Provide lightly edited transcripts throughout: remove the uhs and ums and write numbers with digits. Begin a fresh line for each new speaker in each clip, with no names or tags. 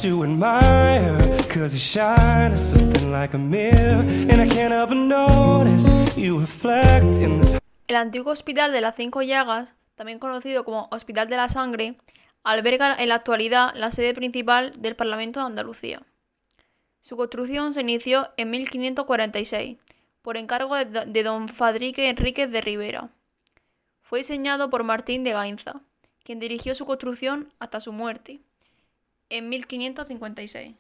to admire, 'cause you shine as something like a mirror, and I can't help but notice you reflect in this.
El antiguo Hospital de las Cinco Llagas, también conocido como Hospital de la Sangre, alberga en la actualidad la sede principal del Parlamento de Andalucía. Su construcción se inició en 1546, por encargo de don Fadrique Enríquez de Rivera. Fue diseñado por Martín de Gainza, quien dirigió su construcción hasta su muerte, en 1556.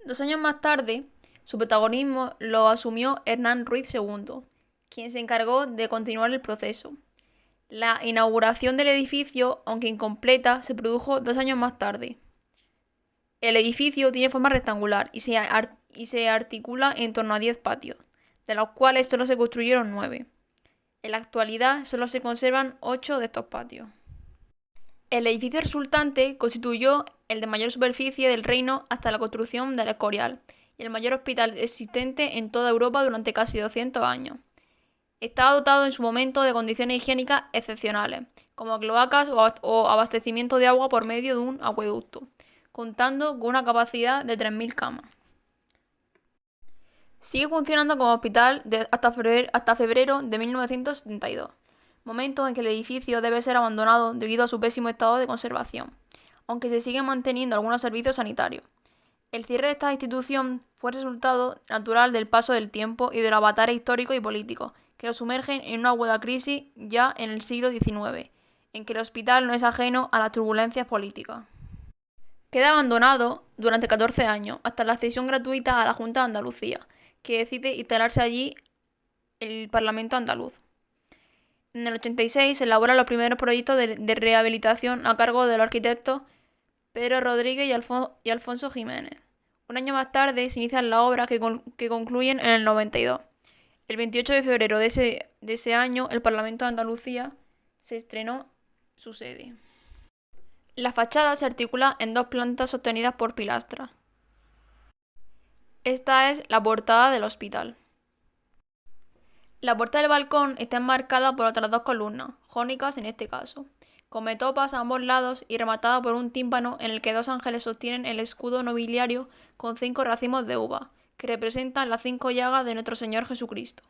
2 años más tarde, su protagonismo lo asumió Hernán Ruiz II, quien se encargó de continuar el proceso. La inauguración del edificio, aunque incompleta, se produjo 2 años más tarde. El edificio tiene forma rectangular y se articula en torno a 10 patios, de los cuales solo se construyeron 9. En la actualidad solo se conservan 8 de estos patios. El edificio resultante constituyó el de mayor superficie del reino hasta la construcción del Escorial y el mayor hospital existente en toda Europa durante casi 200 años. Estaba dotado en su momento de condiciones higiénicas excepcionales, como cloacas o abastecimiento de agua por medio de un acueducto, contando con una capacidad de 3.000 camas. Sigue funcionando como hospital hasta febrero de 1972, momento en que el edificio debe ser abandonado debido a su pésimo estado de conservación, aunque se siguen manteniendo algunos servicios sanitarios. El cierre de esta institución fue resultado natural del paso del tiempo y de los avatares históricos y políticos, que lo sumergen en una aguda crisis ya en el siglo XIX, en que el hospital no es ajeno a las turbulencias políticas. Queda abandonado durante 14 años, hasta la cesión gratuita a la Junta de Andalucía, que decide instalarse allí el Parlamento andaluz. En el 86 se elaboran los primeros proyectos de rehabilitación a cargo de los arquitectos Pedro Rodríguez y Alfonso Jiménez. Un año más tarde se inician las obras que concluyen en el 92. El 28 de febrero de ese año, el Parlamento de Andalucía se estrenó su sede. La fachada se articula en 2 plantas sostenidas por pilastras. Esta es la portada del hospital. La puerta del balcón está enmarcada por otras 2 columnas, jónicas en este caso, con metopas a ambos lados y rematada por un tímpano en el que 2 ángeles sostienen el escudo nobiliario con 5 racimos de uva, que representan las 5 llagas de nuestro Señor Jesucristo.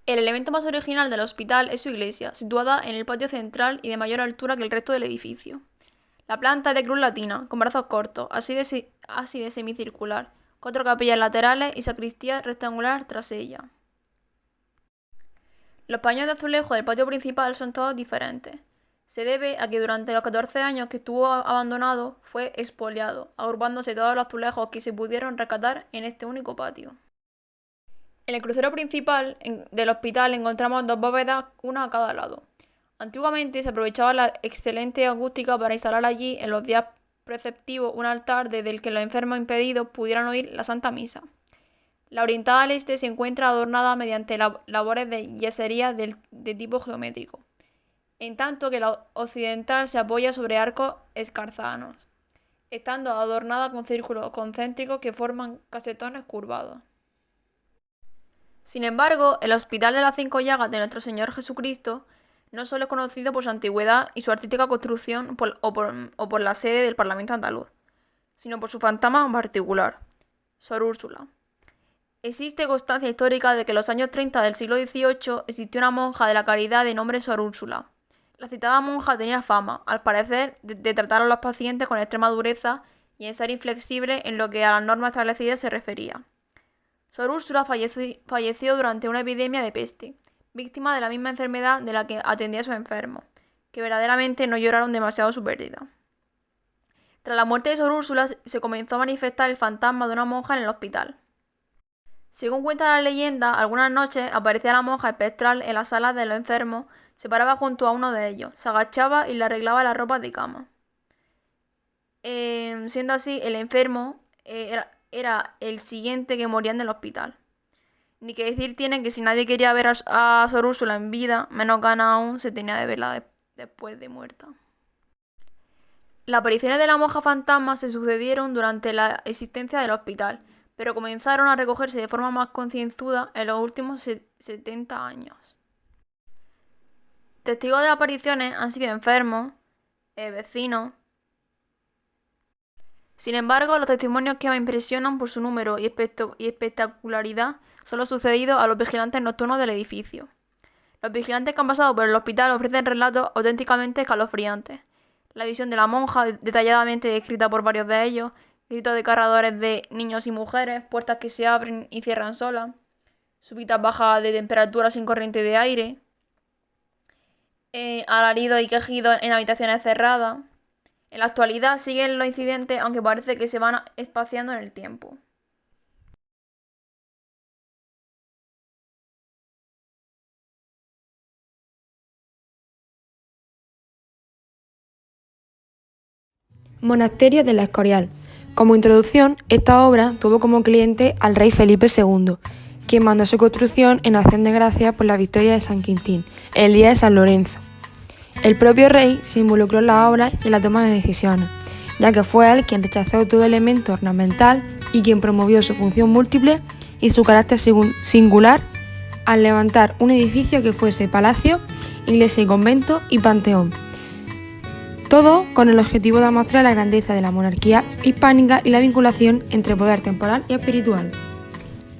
El elemento más original del hospital es su iglesia, situada en el patio central y de mayor altura que el resto del edificio. La planta es de cruz latina, con brazos cortos, así de semicircular, 4 capillas laterales y sacristía rectangular tras ella. Los paños de azulejo del patio principal son todos diferentes. Se debe a que durante los 14 años que estuvo abandonado fue expoliado, agrupándose todos los azulejos que se pudieron rescatar en este único patio. En el crucero principal del hospital encontramos 2 bóvedas, una a cada lado. Antiguamente se aprovechaba la excelente acústica para instalar allí en los días preceptivos un altar desde el que los enfermos impedidos pudieran oír la Santa Misa. La orientada al este se encuentra adornada mediante labores de yesería de tipo geométrico, en tanto que la occidental se apoya sobre arcos escarzanos, estando adornada con círculos concéntricos que forman casetones curvados. Sin embargo, el Hospital de las 5 Llagas de Nuestro Señor Jesucristo no solo es conocido por su antigüedad y su artística construcción o por la sede del Parlamento andaluz, sino por su fantasma en particular, Sor Úrsula. Existe constancia histórica de que en los años 30 del siglo XVIII existió una monja de la caridad de nombre Sor Úrsula. La citada monja tenía fama, al parecer, de tratar a los pacientes con extrema dureza y en ser inflexible en lo que a las normas establecidas se refería. Sor Úrsula falleció durante una epidemia de peste, víctima de la misma enfermedad de la que atendía a sus enfermos, que verdaderamente no lloraron demasiado su pérdida. Tras la muerte de Sor Úrsula se comenzó a manifestar el fantasma de una monja en el hospital. Según cuenta la leyenda, algunas noches aparecía la monja espectral en las salas de los enfermos, se paraba junto a uno de ellos, se agachaba y le arreglaba la ropa de cama. Siendo así, el enfermo era el siguiente que moría en el hospital. Ni que decir tiene que si nadie quería ver a Sor Úrsula en vida, menos gana aún se tenía de verla después de muerta. Las apariciones de la monja fantasma se sucedieron durante la existencia del hospital, pero comenzaron a recogerse de forma más concienzuda en los últimos 70 años. Testigos de apariciones han sido enfermos, vecinos, Sin embargo, los testimonios que más impresionan por su número y espectacularidad son los sucedidos a los vigilantes nocturnos del edificio. Los vigilantes que han pasado por el hospital ofrecen relatos auténticamente escalofriantes. La visión de la monja, detalladamente descrita por varios de ellos, gritos desgarradores de niños y mujeres, puertas que se abren y cierran solas, súbitas bajas de temperatura sin corriente de aire, alaridos y quejidos en habitaciones cerradas. En la actualidad siguen los incidentes, aunque parece que se van espaciando en el tiempo.
Monasterio del Escorial. Como introducción, esta obra tuvo como cliente al rey Felipe II, quien mandó su construcción en acción de gracias por la victoria de San Quintín, el día de San Lorenzo. El propio rey se involucró en la obra y en la toma de decisiones, ya que fue él quien rechazó todo elemento ornamental y quien promovió su función múltiple y su carácter singular al levantar un edificio que fuese palacio, iglesia y convento y panteón. Todo con el objetivo de mostrar la grandeza de la monarquía hispánica y la vinculación entre poder temporal y espiritual.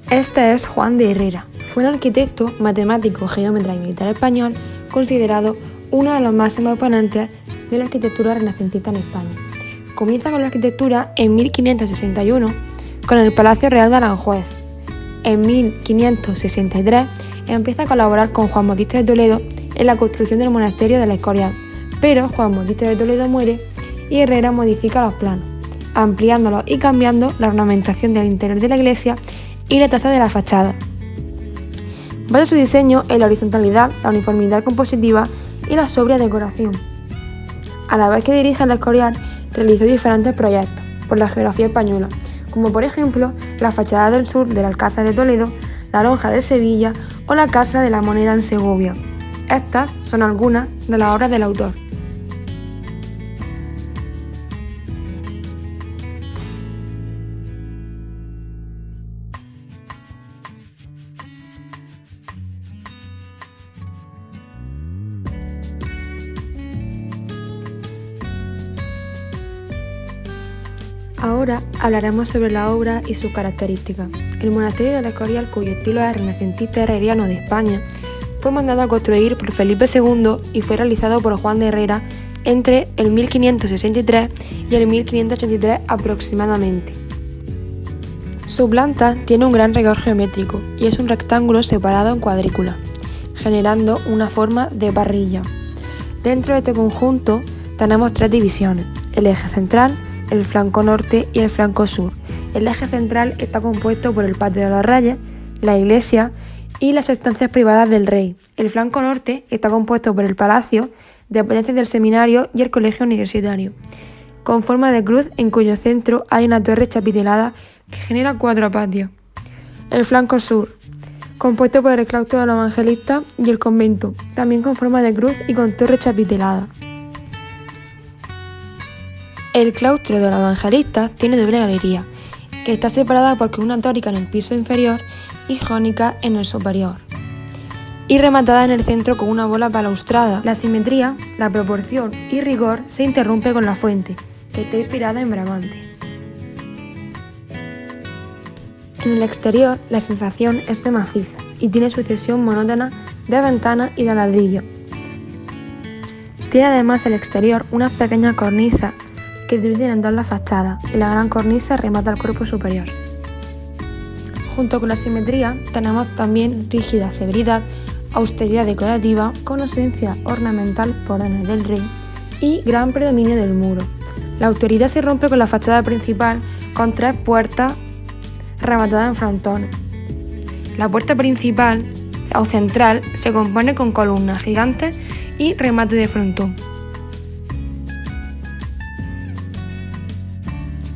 Este es Juan de Herrera. Fue un arquitecto, matemático, geómetra y militar español, considerado uno de los máximos exponentes de la arquitectura renacentista en España. Comienza con la arquitectura en 1561 con el Palacio Real de Aranjuez. En 1563 empieza a colaborar con Juan Bautista de Toledo en la construcción del monasterio del Escorial, pero Juan Bautista de Toledo muere y Herrera modifica los planos, ampliándolos y cambiando la ornamentación del interior de la iglesia y la taza de la fachada. Basa su diseño en la horizontalidad, la uniformidad compositiva y la sobria decoración. A la vez que dirige el Escorial, realizó diferentes proyectos por la geografía española, como por ejemplo la fachada del sur del Alcázar de Toledo, la Lonja de Sevilla o la Casa de la Moneda en Segovia. Estas son algunas de las obras del autor. Ahora hablaremos sobre la obra y sus características. El monasterio del Escorial, cuyo estilo es renacentista herreriano de España, fue mandado a construir por Felipe II y fue realizado por Juan de Herrera entre el 1563 y el 1583 aproximadamente. Su planta tiene un gran rigor geométrico y es un rectángulo separado en cuadrícula, generando una forma de parrilla. Dentro de este conjunto tenemos tres divisiones: el eje central, el flanco norte y el flanco sur. El eje central está compuesto por el patio de los reyes, la iglesia y las estancias privadas del rey. El flanco norte está compuesto por el palacio, dependencias del seminario y el colegio universitario, con forma de cruz en cuyo centro hay una torre chapitelada que genera 4 patios. El flanco sur, compuesto por el claustro de los evangelistas y el convento, también con forma de cruz y con torre chapitelada. El claustro de los evangelistas tiene doble galería, que está separada por una tórica en el piso inferior y jónica en el superior, y rematada en el centro con una bola balaustrada. La simetría, la proporción y rigor se interrumpe con la fuente, que está inspirada en Bramante. En el exterior, la sensación es de maciza y tiene sucesión monótona de ventanas y de ladrillo. Tiene además el exterior unas pequeñas cornisas que dividen en dos la fachada y la gran cornisa remata el cuerpo superior. Junto con la simetría tenemos también rígida severidad, austeridad decorativa, con ausencia ornamental por órdenes del rey y gran predominio del muro. La austeridad se rompe con la fachada principal con 3 puertas rematadas en frontones. La puerta principal o central se compone con columnas gigantes y remate de frontón.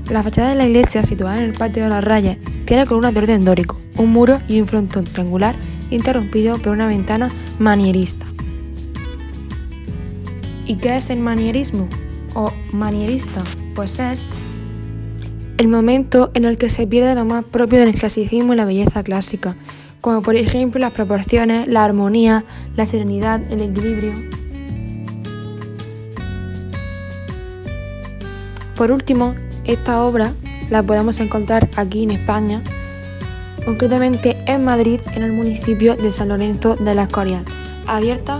La fachada de la iglesia, situada en el patio de los Reyes, tiene columnas de orden dórico, un muro y un frontón triangular interrumpido por una ventana manierista. ¿Y qué es el manierismo o manierista? Pues es el momento en el que se pierde lo más propio del clasicismo y la belleza clásica, como por ejemplo las proporciones, la armonía, la serenidad, el equilibrio. Por último, Esta obra la podemos encontrar aquí en España, concretamente en Madrid, en el municipio de San Lorenzo de la Escorial, abierta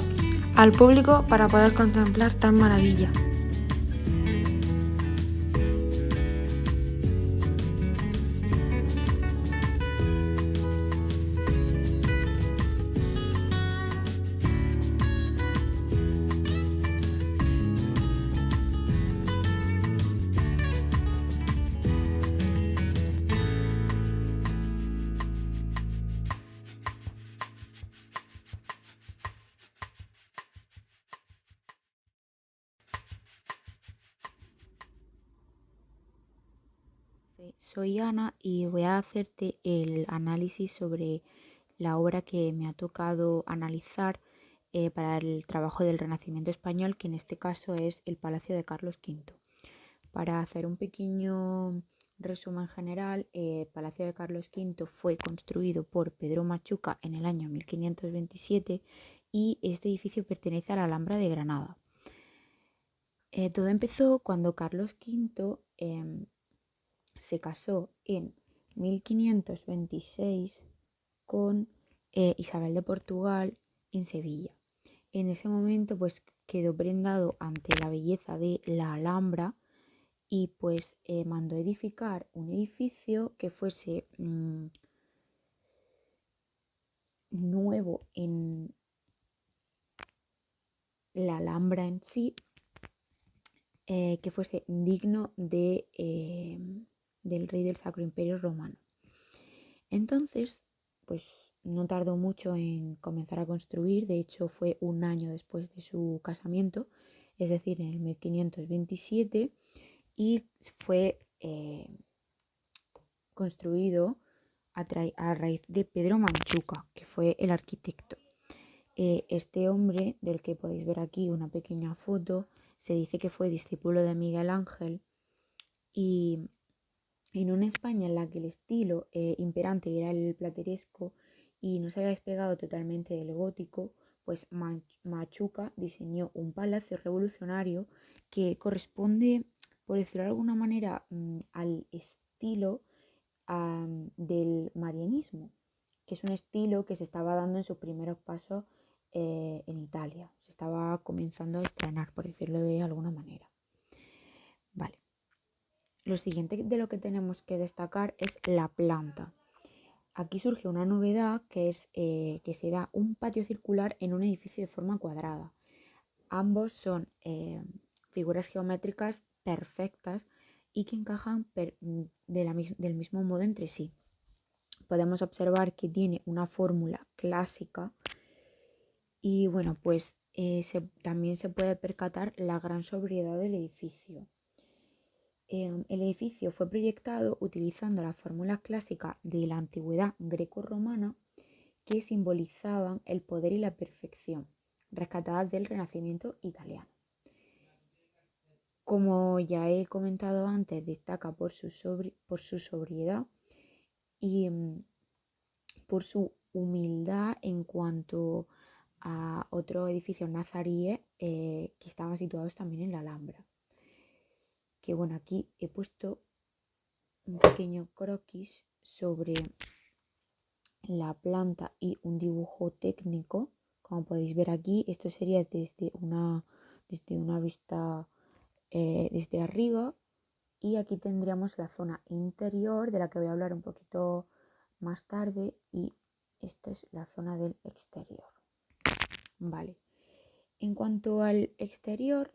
al público para poder contemplar tan maravilla.
Soy Ana y voy a hacerte el análisis sobre la obra que me ha tocado analizar para el trabajo del Renacimiento español, que en este caso es el Palacio de Carlos V. Para hacer un pequeño resumen general, el Palacio de Carlos V fue construido por Pedro Machuca en el año 1527 y este edificio pertenece a la Alhambra de Granada. Todo empezó cuando Carlos V se casó en 1526 con Isabel de Portugal en Sevilla. En ese momento pues quedó prendado ante la belleza de la Alhambra y pues mandó edificar un edificio que fuese nuevo en la Alhambra en sí, que fuese digno del rey del Sacro Imperio Romano. Entonces, pues no tardó mucho en comenzar a construir, de hecho fue un año después de su casamiento, es decir, en el 1527, y fue construido a raíz de Pedro Manchuca, que fue el arquitecto. Este hombre, del que podéis ver aquí una pequeña foto, se dice que fue discípulo de Miguel Ángel, y en una España en la que el estilo imperante era el plateresco y no se había despegado totalmente del gótico, pues Machuca diseñó un palacio revolucionario que corresponde, por decirlo de alguna manera, al estilo del marianismo, que es un estilo que se estaba dando en sus primeros pasos en Italia. Se estaba comenzando a estrenar, por decirlo de alguna manera. Vale. Lo siguiente de lo que tenemos que destacar es la planta. Aquí surge una novedad que es que se da un patio circular en un edificio de forma cuadrada. Ambos son figuras geométricas perfectas y que encajan del mismo modo entre sí. Podemos observar que tiene una fórmula clásica y bueno, pues también se puede percatar la gran sobriedad del edificio. El edificio fue proyectado utilizando las fórmulas clásicas de la antigüedad greco-romana que simbolizaban el poder y la perfección, rescatadas del Renacimiento italiano. Como ya he comentado antes, destaca por su sobriedad y por su humildad en cuanto a otros edificios nazaríes que estaban situados también en la Alhambra. Que bueno, aquí he puesto un pequeño croquis sobre la planta y un dibujo técnico. Como podéis ver aquí, esto sería desde una vista desde arriba, y aquí tendríamos la zona interior de la que voy a hablar un poquito más tarde, y esta es la zona del exterior. Vale. En cuanto al exterior,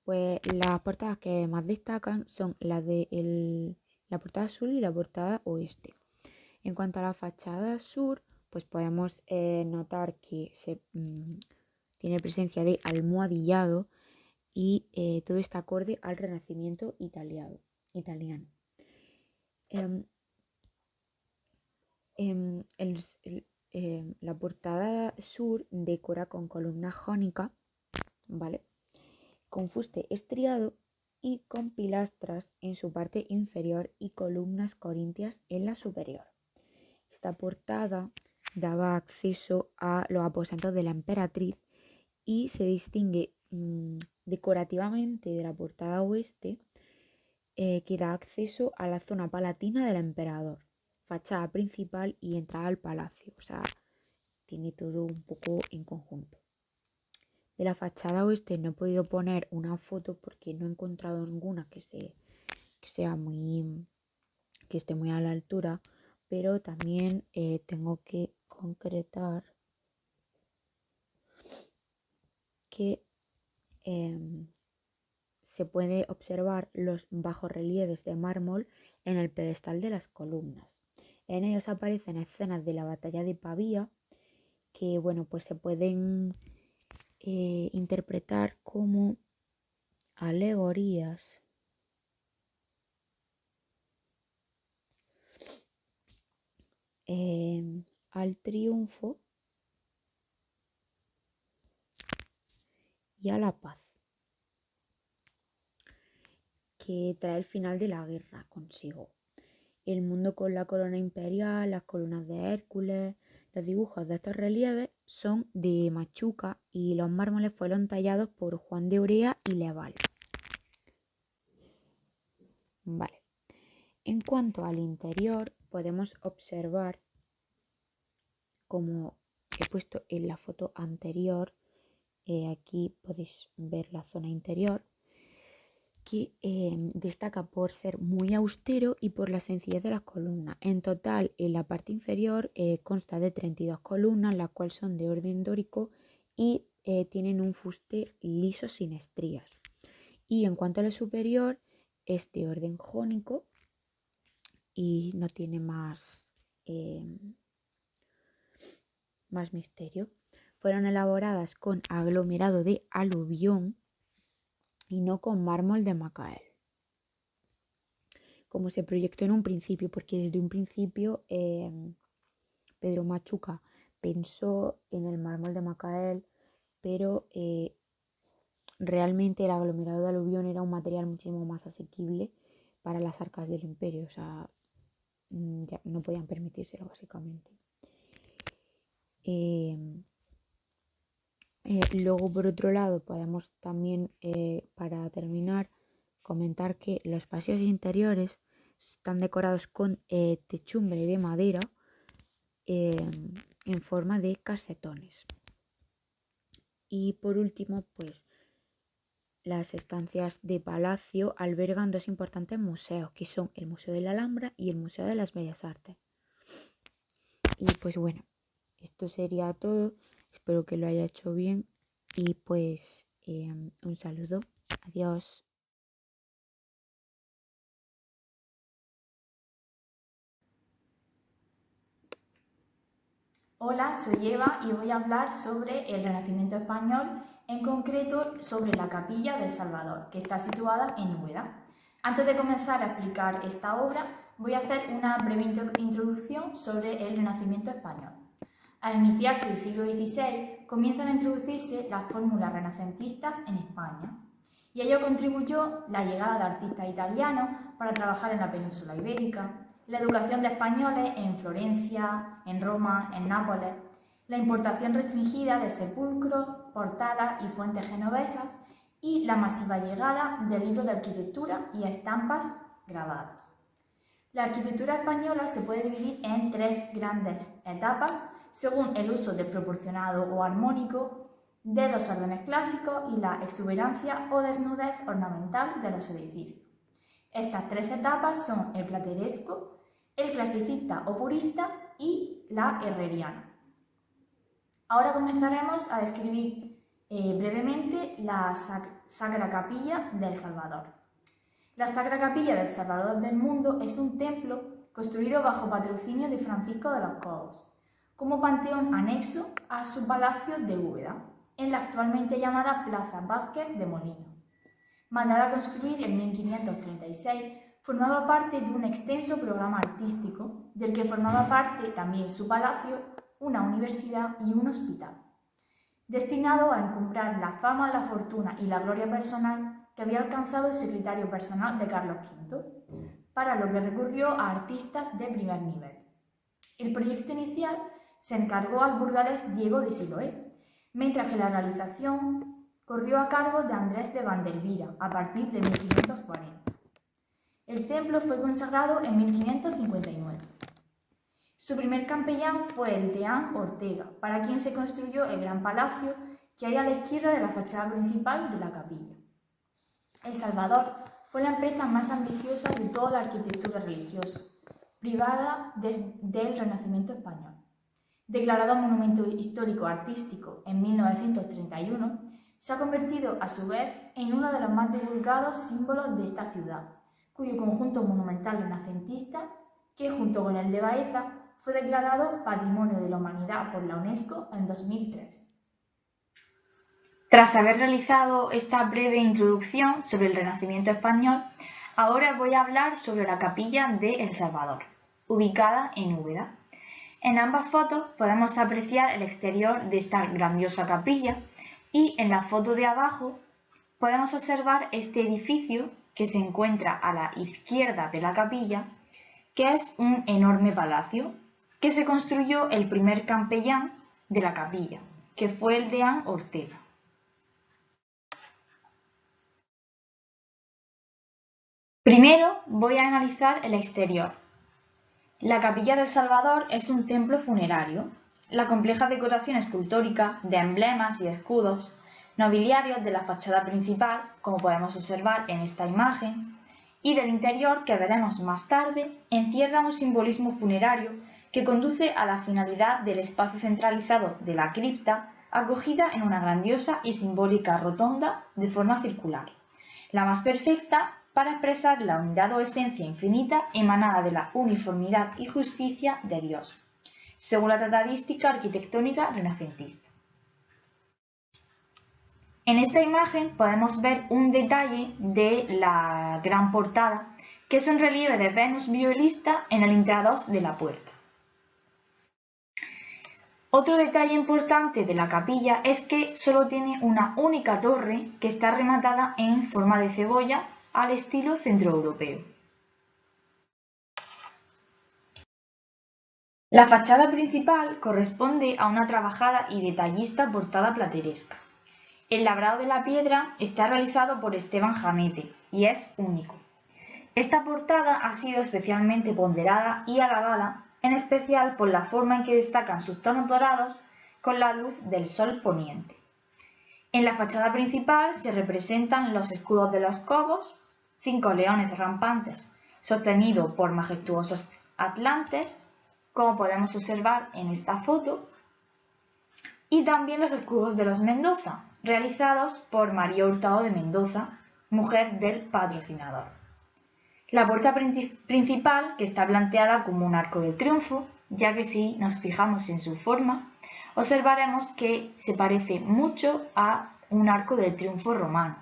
pues las portadas que más destacan son las de la portada sur y la portada oeste. En cuanto a la fachada sur, pues podemos notar que tiene presencia de almohadillado y todo está acorde al Renacimiento italiano. La portada sur decora con columna jónica, ¿vale?, con fuste estriado y con pilastras en su parte inferior y columnas corintias en la superior. Esta portada daba acceso a los aposentos de la emperatriz y se distingue decorativamente de la portada oeste, que da acceso a la zona palatina del emperador, fachada principal y entrada al palacio. O sea, tiene todo un poco en conjunto. De la fachada oeste no he podido poner una foto porque no he encontrado ninguna que esté muy a la altura, pero también tengo que concretar que se puede observar los bajorrelieves de mármol en el pedestal de las columnas. En ellos aparecen escenas de la batalla de Pavía que, bueno, pues se pueden interpretar como alegorías al triunfo y a la paz que trae el final de la guerra consigo. El mundo con la corona imperial, las columnas de Hércules. Los dibujos de estos relieves son de Machuca y los mármoles fueron tallados por Juan de Urea y Leval. Vale. En cuanto al interior, podemos observar, como he puesto en la foto anterior, aquí podéis ver la zona interior, que destaca por ser muy austero y por la sencillez de las columnas. En total, en la parte inferior consta de 32 columnas, las cuales son de orden dórico y tienen un fuste liso sin estrías. Y en cuanto a la superior, es de orden jónico y no tiene más misterio. Fueron elaboradas con aglomerado de aluvión y no con mármol de Macael, como se proyectó en un principio, porque desde un principio Pedro Machuca pensó en el mármol de Macael, pero realmente el aglomerado de aluvión era un material muchísimo más asequible para las arcas del imperio, o sea, ya no podían permitírselo básicamente. Luego, por otro lado, podemos también, para terminar, comentar que los pasillos interiores están decorados con techumbre de madera en forma de casetones. Y por último, pues las estancias de palacio albergan dos importantes museos, que son el Museo de la Alhambra y el Museo de las Bellas Artes. Y pues bueno, esto sería todo. Espero que lo haya hecho bien y pues un saludo. Adiós.
Hola, soy Eva y voy a hablar sobre el Renacimiento español, en concreto sobre la Capilla del Salvador, que está situada en Úbeda. Antes de comenzar a explicar esta obra, voy a hacer una breve introducción sobre el Renacimiento español. Al iniciarse el siglo XVI, comienzan a introducirse las fórmulas renacentistas en España, y a ello contribuyó la llegada de artistas italianos para trabajar en la península ibérica, la educación de españoles en Florencia, en Roma, en Nápoles, la importación restringida de sepulcros, portadas y fuentes genovesas y la masiva llegada de libros de arquitectura y estampas grabadas. La arquitectura española se puede dividir en tres grandes etapas según el uso desproporcionado o armónico de los órdenes clásicos y la exuberancia o desnudez ornamental de los edificios. Estas tres etapas son el plateresco, el clasicista o purista y la herreriana. Ahora comenzaremos a describir brevemente la Sagrada Capilla del Salvador. La Sagrada Capilla del Salvador del Mundo es un templo construido bajo patrocinio de Francisco de los Cobos, como panteón anexo a su palacio de Úbeda, en la actualmente llamada Plaza Vázquez de Molino. Mandada a construir en 1536, formaba parte de un extenso programa artístico, del que formaba parte también su palacio, una universidad y un hospital, destinado a encumbrar la fama, la fortuna y la gloria personal que había alcanzado el secretario personal de Carlos V, para lo que recurrió a artistas de primer nivel. El proyecto inicial se encargó al burgalés Diego de Siloé, mientras que la realización corrió a cargo de Andrés de Vandelvira a partir de 1540. El templo fue consagrado en 1559. Su primer capellán fue el deán Ortega, para quien se construyó el gran palacio que hay a la izquierda de la fachada principal de la capilla. El Salvador fue la empresa más ambiciosa de toda la arquitectura religiosa, privada del Renacimiento español. Declarado Monumento Histórico Artístico en 1931, se ha convertido a su vez en uno de los más divulgados símbolos de esta ciudad, cuyo conjunto monumental renacentista, que junto con el de Baeza, fue declarado Patrimonio de la Humanidad por la UNESCO en 2003.
Tras haber realizado esta breve introducción sobre el Renacimiento español, ahora voy a hablar sobre la capilla de El Salvador, ubicada en Úbeda. En ambas fotos podemos apreciar el exterior de esta grandiosa capilla y en la foto de abajo podemos observar este edificio que se encuentra a la izquierda de la capilla, que es un enorme palacio que se construyó el primer capellán de la capilla, que fue el deán Ortega. Primero voy a analizar el exterior. La capilla del Salvador es un templo funerario. La compleja decoración escultórica de emblemas y escudos nobiliarios de la fachada principal, como podemos observar en esta imagen, y del interior, que veremos más tarde, encierra un simbolismo funerario que conduce a la finalidad del espacio centralizado de la cripta, acogida en una grandiosa y simbólica rotonda de forma circular, la más perfecta para expresar la unidad o esencia infinita emanada de la uniformidad y justicia de Dios, según la tratadística arquitectónica renacentista. En esta imagen podemos ver un detalle de la gran portada, que es un relieve de Venus violista en el intrados de la puerta. Otro detalle importante de la capilla es que solo tiene una única torre que está rematada en forma de cebolla al estilo centroeuropeo. La fachada principal corresponde a una trabajada y detallista portada plateresca. El labrado de la piedra está realizado por Esteban Jamete y es único. Esta portada ha sido especialmente ponderada y alabada, en especial por la forma en que destacan sus tonos dorados con la luz del sol poniente. En la fachada principal se representan los escudos de los cobos, 5 leones rampantes sostenidos por majestuosos atlantes, como podemos observar en esta foto, y también los escudos de los Mendoza, realizados por María Hurtado de Mendoza, mujer del patrocinador. La puerta principal, que está planteada como un arco de triunfo, ya que si nos fijamos en su forma, observaremos que se parece mucho a un arco de triunfo romano.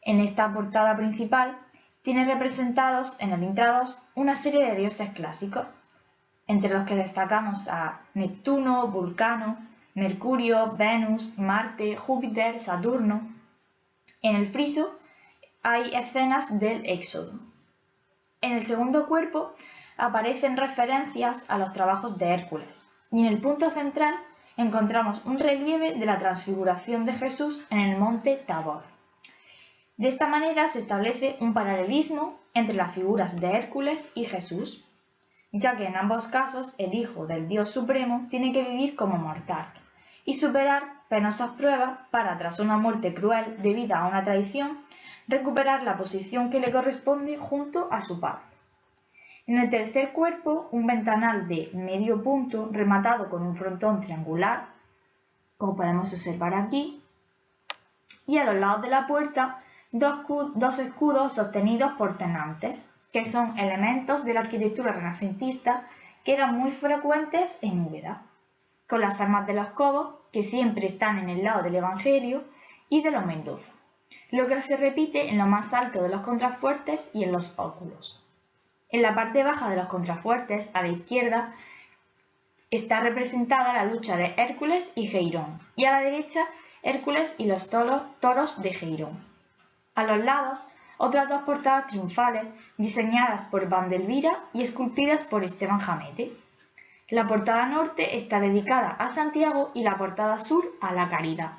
En esta portada principal tiene representados en el intrados una serie de dioses clásicos, entre los que destacamos a Neptuno, Vulcano, Mercurio, Venus, Marte, Júpiter, Saturno. En el friso hay escenas del Éxodo. En el segundo cuerpo aparecen referencias a los trabajos de Hércules, y en el punto central encontramos un relieve de la transfiguración de Jesús en el monte Tabor. De esta manera se establece un paralelismo entre las figuras de Hércules y Jesús, ya que en ambos casos el Hijo del Dios Supremo tiene que vivir como mortal y superar penosas pruebas para, tras una muerte cruel debida a una traición, recuperar la posición que le corresponde junto a su Padre. En el tercer cuerpo, un ventanal de medio punto rematado con un frontón triangular, como podemos observar aquí, y a los lados de la puerta dos escudos sostenidos por tenantes, que son elementos de la arquitectura renacentista que eran muy frecuentes en Úbeda, con las armas de los cobos, que siempre están en el lado del Evangelio, y de los Mendoza, lo que se repite en lo más alto de los contrafuertes y en los óculos. En la parte baja de los contrafuertes, a la izquierda, está representada la lucha de Hércules y Geirón, y a la derecha Hércules y los toros de Geirón. A los lados, otras dos portadas triunfales diseñadas por Vandelvira y esculpidas por Esteban Jamete. La portada norte está dedicada a Santiago y la portada sur a la Caridad.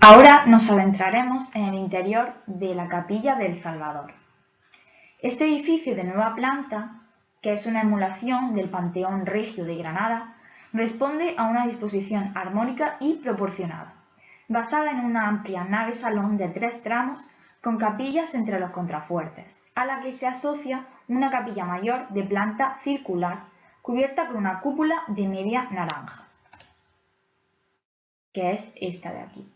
Ahora nos adentraremos en el interior de la Capilla del Salvador. Este edificio de nueva planta, que es una emulación del Panteón Regio de Granada, responde a una disposición armónica y proporcionada, basada en una amplia nave-salón de 3 tramos con capillas entre los contrafuertes, a la que se asocia una capilla mayor de planta circular cubierta con una cúpula de media naranja, que es esta de aquí.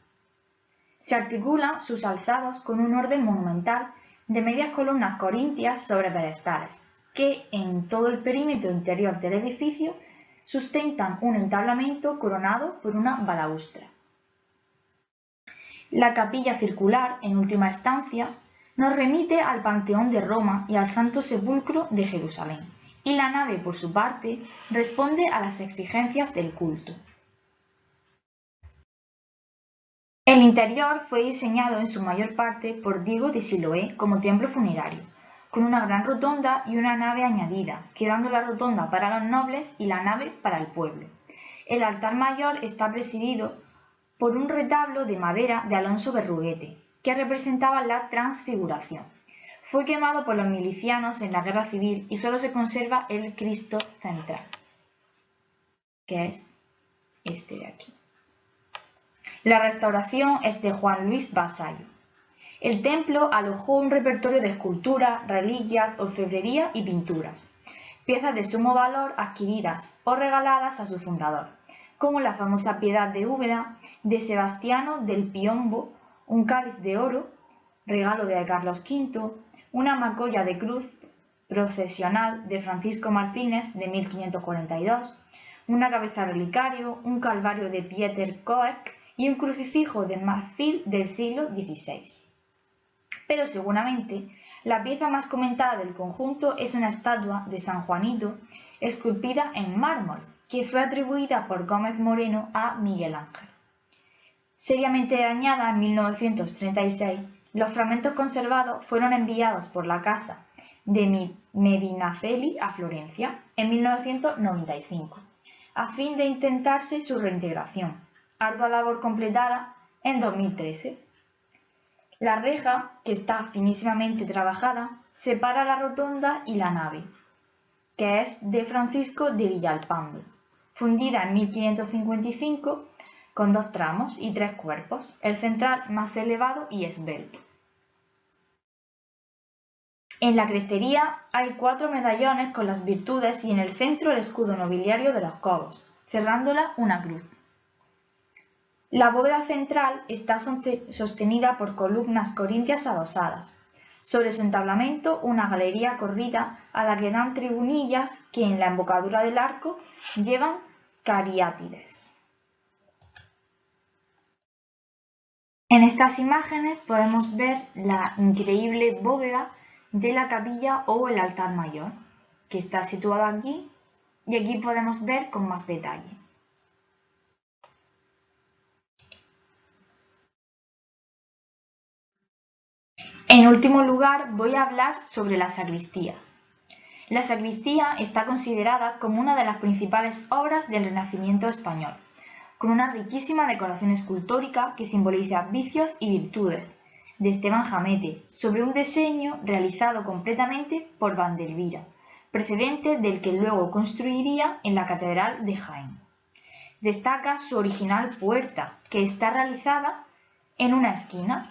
Se articulan sus alzados con un orden monumental de medias columnas corintias sobre pedestales, que en todo el perímetro interior del edificio sustentan un entablamento coronado por una balaustra. La capilla circular, en última instancia, nos remite al Panteón de Roma y al Santo Sepulcro de Jerusalén, y la nave, por su parte, responde a las exigencias del culto. El interior fue diseñado en su mayor parte por Diego de Siloé como templo funerario, con una gran rotonda y una nave añadida, quedando la rotonda para los nobles y la nave para el pueblo. El altar mayor está presidido por un retablo de madera de Alonso Berruguete, que representaba la Transfiguración. Fue quemado por los milicianos en la Guerra Civil y solo se conserva el Cristo central, que es este de aquí. La restauración es de Juan Luis Vasallo. El templo alojó un repertorio de esculturas, reliquias, orfebrería y pinturas, piezas de sumo valor adquiridas o regaladas a su fundador, como la famosa Piedad de Úbeda de Sebastiano del Piombo, un cáliz de oro, regalo de Carlos V, una macolla de cruz procesional de Francisco Martínez de 1542, una cabeza relicario, un calvario de Pieter Koek y un crucifijo de marfil del siglo XVI. Pero seguramente la pieza más comentada del conjunto es una estatua de San Juanito esculpida en mármol, que fue atribuida por Gómez Moreno a Miguel Ángel. Seriamente dañada en 1936, los fragmentos conservados fueron enviados por la Casa de Medinaceli a Florencia en 1995, a fin de intentarse su reintegración, ardua labor completada en 2013. La reja, que está finísimamente trabajada, separa la rotonda y la nave, que es de Francisco de Villalpando, fundida en 1555 con 2 tramos y 3 cuerpos, el central más elevado y esbelto. En la crestería hay 4 medallones con las virtudes y en el centro el escudo nobiliario de los Cobos, cerrándola una cruz. La bóveda central está sostenida por columnas corintias adosadas. Sobre su entablamento una galería corrida a la que dan tribunillas que en la embocadura del arco llevan cariátides. En estas imágenes podemos ver la increíble bóveda de la capilla o el altar mayor, que está situado aquí, y aquí podemos ver con más detalle. En último lugar, voy a hablar sobre la sacristía. La sacristía está considerada como una de las principales obras del Renacimiento español, con una riquísima decoración escultórica que simboliza vicios y virtudes, de Esteban Jamete, sobre un diseño realizado completamente por Vandelvira, precedente del que luego construiría en la Catedral de Jaén. Destaca su original puerta, que está realizada en una esquina,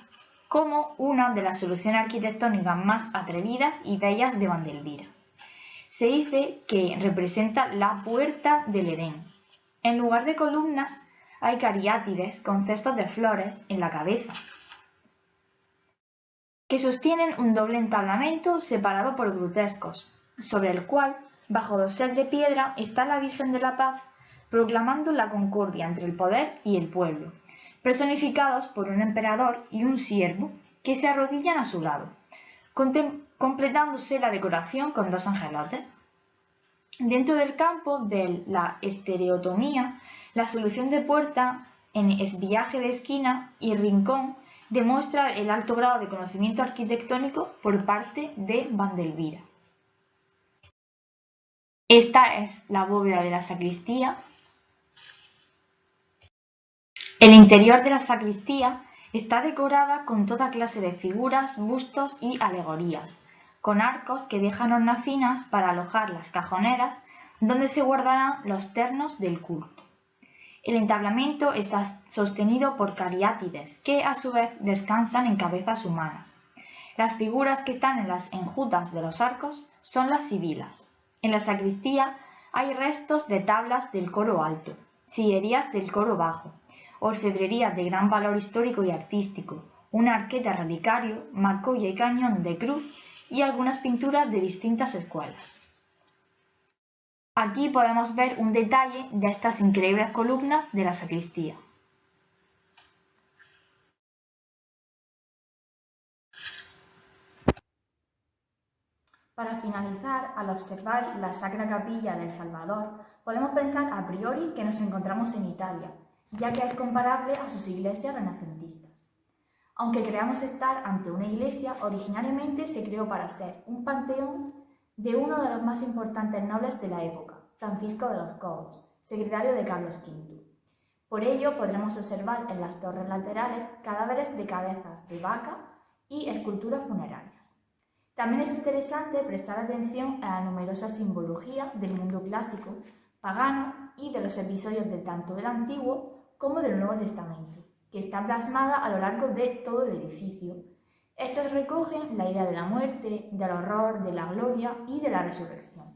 como una de las soluciones arquitectónicas más atrevidas y bellas de Vandelvira. Se dice que representa la puerta del Edén. En lugar de columnas hay cariátides con cestos de flores en la cabeza, que sostienen un doble entablamento separado por grutescos, sobre el cual, bajo dosel de piedra, está la Virgen de la Paz proclamando la concordia entre el poder y el pueblo, personificados por un emperador y un siervo que se arrodillan a su lado, completándose la decoración con 2 angelotes. Dentro del campo de la estereotomía, la solución de puerta en esbiaje de esquina y rincón demuestra el alto grado de conocimiento arquitectónico por parte de Vandelvira. Esta es la bóveda de la sacristía. El interior de la sacristía está decorada con toda clase de figuras, bustos y alegorías, con arcos que dejan hornacinas para alojar las cajoneras donde se guardarán los ternos del culto. El entablamiento está sostenido por cariátides, que a su vez descansan en cabezas humanas. Las figuras que están en las enjutas de los arcos son las sibilas. En la sacristía hay restos de tablas del coro alto, sillerías del coro bajo, orfebrería de gran valor histórico y artístico, una arqueta relicario, macolla y cañón de cruz y algunas pinturas de distintas escuelas. Aquí podemos ver un detalle de estas increíbles columnas de la sacristía. Para finalizar, al observar la Sacra Capilla del Salvador, podemos pensar a priori que nos encontramos en Italia, ya que es comparable a sus iglesias renacentistas. Aunque creamos estar ante una iglesia, originariamente se creó para ser un panteón de uno de los más importantes nobles de la época, Francisco de los Cobos, secretario de Carlos V. Por ello podremos observar en las torres laterales cadáveres de cabezas de vaca y esculturas funerarias. También es interesante prestar atención a la numerosa simbología del mundo clásico, pagano y de los episodios de tanto del Antiguo como del Nuevo Testamento, que está plasmada a lo largo de todo el edificio. Estos recogen la idea de la muerte, del horror, de la gloria y de la resurrección.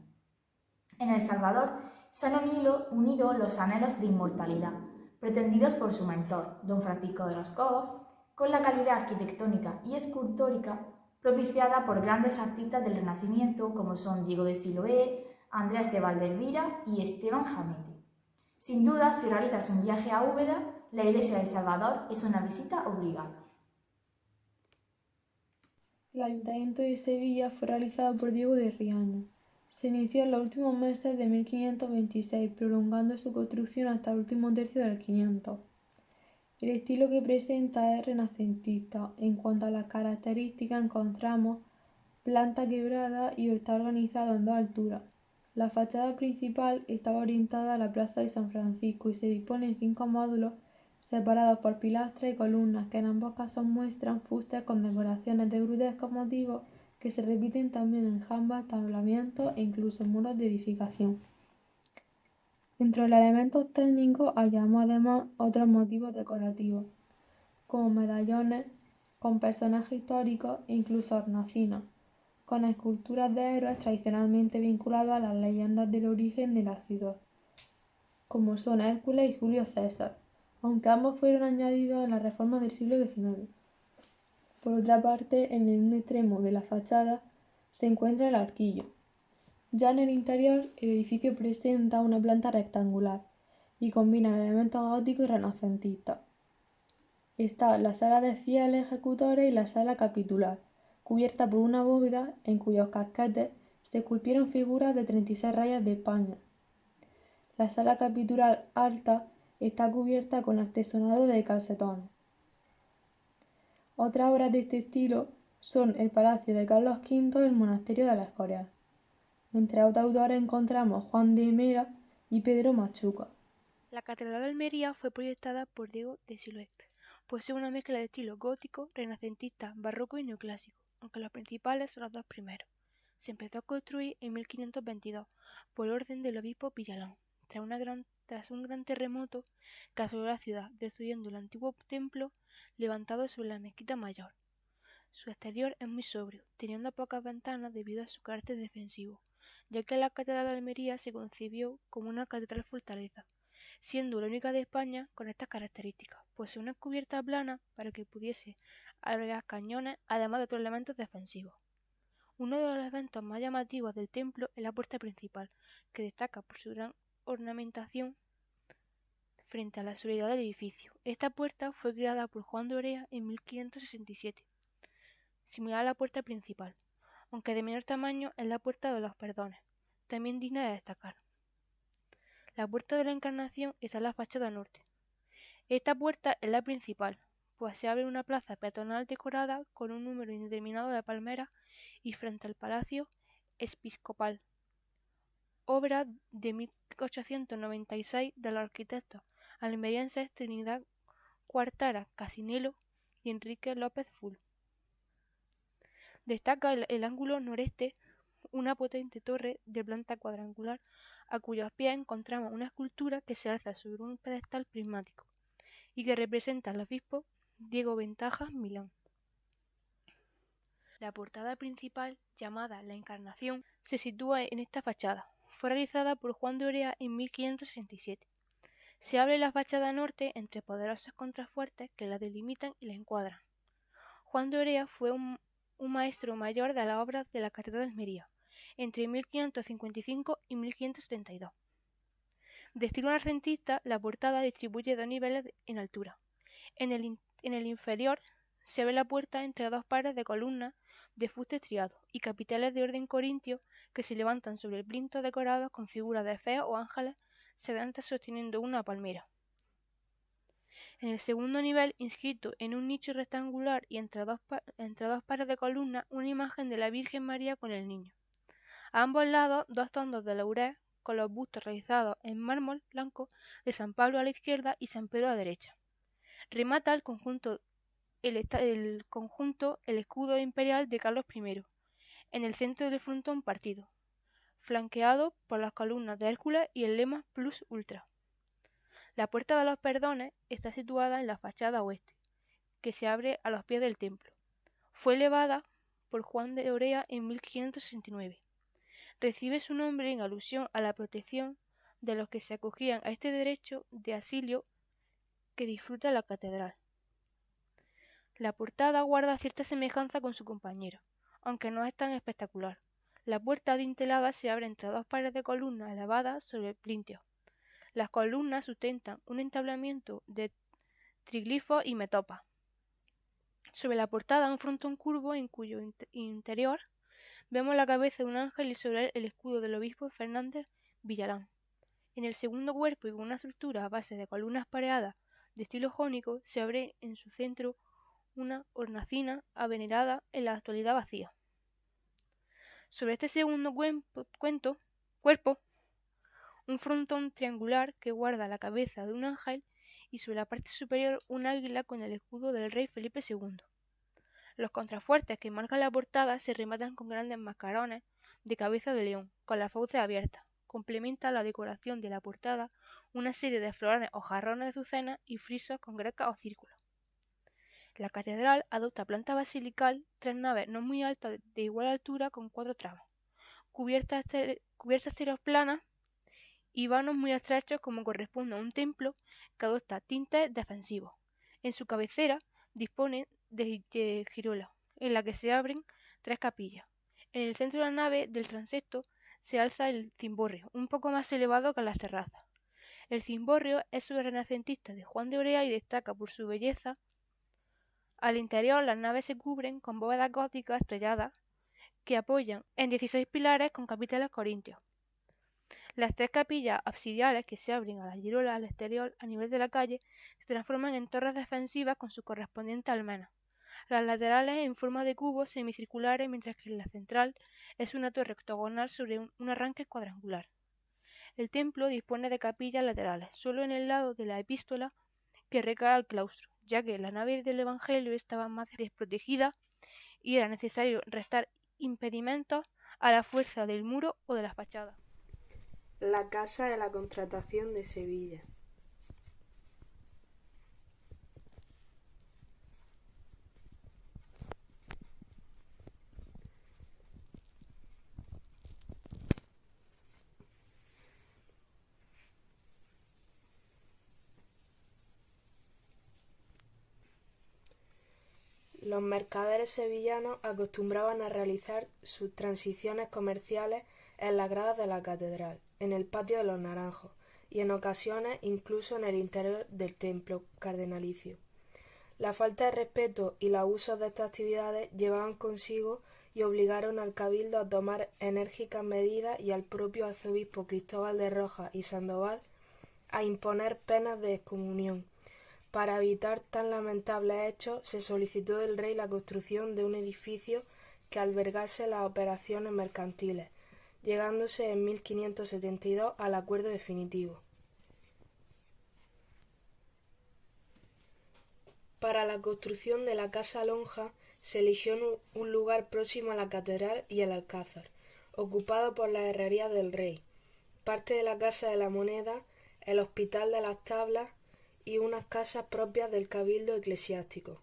En El Salvador se han unido los anhelos de inmortalidad, pretendidos por su mentor, don Francisco de los Cobos, con la calidad arquitectónica y escultórica propiciada por grandes artistas del Renacimiento como son Diego de Siloé, Andrés de Valdelvira y Esteban Jamete. Sin duda, si realizas un viaje a Úbeda, la iglesia de Salvador es una visita obligada.
El Ayuntamiento de Sevilla fue realizado por Diego de Riaño. Se inició en los últimos meses de 1526, prolongando su construcción hasta el último tercio del 500. El estilo que presenta es renacentista. En cuanto a las características, encontramos planta quebrada y está organizado en dos alturas. La fachada principal estaba orientada a la plaza de San Francisco y se dispone en 5 módulos separados por pilastras y columnas, que en ambos casos muestran fustes con decoraciones de grutescos motivos que se repiten también en jambas, tablamientos e incluso muros de edificación. Entre los elementos técnicos hallamos además otros motivos decorativos, como medallones con personajes históricos e incluso hornacinas, con esculturas de héroes tradicionalmente vinculados a las leyendas del origen de la ciudad, como son Hércules y Julio César, aunque ambos fueron añadidos en la reforma del siglo XIX. Por otra parte, en un extremo de la fachada se encuentra el arquillo. Ya en el interior, el edificio presenta una planta rectangular y combina elementos góticos y renacentistas. Está la sala de fieles ejecutores y la sala capitular, cubierta por una bóveda en cuyos casquetes se esculpieron figuras de 36 reyes de España. La sala capitular alta está cubierta con artesonado de calcetones. Otras obras de este estilo son el Palacio de Carlos V y el Monasterio de la Escorial. Entre otros autores encontramos Juan de Mera y Pedro Machuca.
La Catedral de Almería fue proyectada por Diego de Siloé. Posee una mezcla de estilos gótico, renacentista, barroco y neoclásico, aunque los principales son los dos primeros. Se empezó a construir en 1522 por orden del obispo Villalón, tras un gran terremoto que asoló la ciudad, destruyendo el antiguo templo levantado sobre la mezquita mayor. Su exterior es muy sobrio, teniendo pocas ventanas debido a su carácter defensivo, ya que la Catedral de Almería se concibió como una catedral fortaleza, siendo la única de España con estas características. Posee una cubierta plana para que pudiese albergar cañones, además de otros elementos defensivos. Uno de los elementos más llamativos del templo es la puerta principal, que destaca por su gran ornamentación frente a la sobriedad del edificio. Esta puerta fue creada por Juan de Orea en 1567, similar a la puerta principal, aunque de menor tamaño es la puerta de los Perdones, también digna de destacar. La puerta de la Encarnación está en la fachada norte. Esta puerta es la principal, pues se abre una plaza peatonal decorada con un número indeterminado de palmeras y frente al Palacio Episcopal, obra de 1896 de los arquitectos almerienses Trinidad Quartara Casinello y Enrique López Full. Destaca el ángulo noreste una potente torre de planta cuadrangular a cuyos pies encontramos una escultura que se alza sobre un pedestal prismático y que representa al obispo Diego Ventajas Milán. La portada principal, llamada La Encarnación, se sitúa en esta fachada. Fue realizada por Juan de Orea en 1567. Se abre la fachada norte entre poderosos contrafuertes que la delimitan y la encuadran. Juan de Orea fue un maestro mayor de las obras de la Catedral de Almería, entre 1555 y 1572. De estilo renacentista, la portada distribuye 2 niveles en altura. En el inferior se ve la puerta entre 2 pares de columnas de fuste estriado y capiteles de orden corintio que se levantan sobre el plinto decorados con figuras de feos o ángeles sedantes sosteniendo una palmera. En el segundo nivel, inscrito en un nicho rectangular y entre dos pares de columnas, una imagen de la Virgen María con el Niño. A ambos lados, 2 tondos de laurel con los bustos realizados en mármol blanco de San Pablo a la izquierda y San Pedro a la derecha. Remata el conjunto el escudo imperial de Carlos I, en el centro del frontón partido, flanqueado por las columnas de Hércules y el lema Plus Ultra. La Puerta de los Perdones está situada en la fachada oeste, que se abre a los pies del templo. Fue elevada por Juan de Orea en 1569. Recibe su nombre en alusión a la protección de los que se acogían a este derecho de asilo que disfruta la catedral. La portada guarda cierta semejanza con su compañero, aunque no es tan espectacular. La puerta adintelada se abre entre 2 pares de columnas elevadas sobre el plinteo. Las columnas sustentan un entablamiento de triglifos y metopas. Sobre la portada un frontón curvo en cuyo interior vemos la cabeza de un ángel y sobre él el escudo del obispo Fernández Villalán. En el segundo cuerpo y con una estructura a base de columnas pareadas de estilo jónico se abre en su centro una hornacina avenerada en la actualidad vacía. Sobre este segundo cuerpo, un frontón triangular que guarda la cabeza de un ángel y sobre la parte superior un águila con el escudo del rey Felipe II. Los contrafuertes que marcan la portada se rematan con grandes mascarones de cabeza de león, con las fauces abiertas. Complementa la decoración de la portada una serie de florones o jarrones de azucenas y frisos con grecas o círculos. La catedral adopta planta basilical, 3 naves no muy altas de igual altura con 4 tramos, cubiertas exteriores planas y vanos muy estrechos como corresponde a un templo que adopta tintes defensivos. En su cabecera dispone de girola, en la que se abren 3 capillas. En el centro de la nave del transepto se alza el cimborrio, un poco más elevado que las terrazas. El cimborrio es obra renacentista de Juan de Orea y destaca por su belleza. Al interior las naves se cubren con bóvedas góticas estrelladas que apoyan en 16 pilares con capiteles corintios. Las 3 capillas absidiales que se abren a la girola al exterior a nivel de la calle se transforman en torres defensivas con su correspondiente almena. Las laterales en forma de cubos semicirculares, mientras que la central es una torre octogonal sobre un arranque cuadrangular. El templo dispone de capillas laterales, solo en el lado de la epístola que recae al claustro, ya que la nave del Evangelio estaba más desprotegida y era necesario restar impedimentos a la fuerza del muro o de la fachada.
La Casa de la Contratación de Sevilla. Los mercaderes sevillanos acostumbraban a realizar sus transiciones comerciales en las gradas de la catedral, en el patio de los Naranjos y en ocasiones incluso en el interior del templo cardenalicio. La falta de respeto y los abusos de estas actividades llevaban consigo y obligaron al cabildo a tomar enérgicas medidas y al propio arzobispo Cristóbal de Rojas y Sandoval a imponer penas de excomunión. Para evitar tan lamentables hechos, se solicitó del rey la construcción de un edificio que albergase las operaciones mercantiles, llegándose en 1572 al acuerdo definitivo. Para la construcción de la Casa Lonja se eligió un lugar próximo a la catedral y el alcázar, ocupado por las herrerías del rey, parte de la Casa de la Moneda, el Hospital de las Tablas y unas casas propias del cabildo eclesiástico.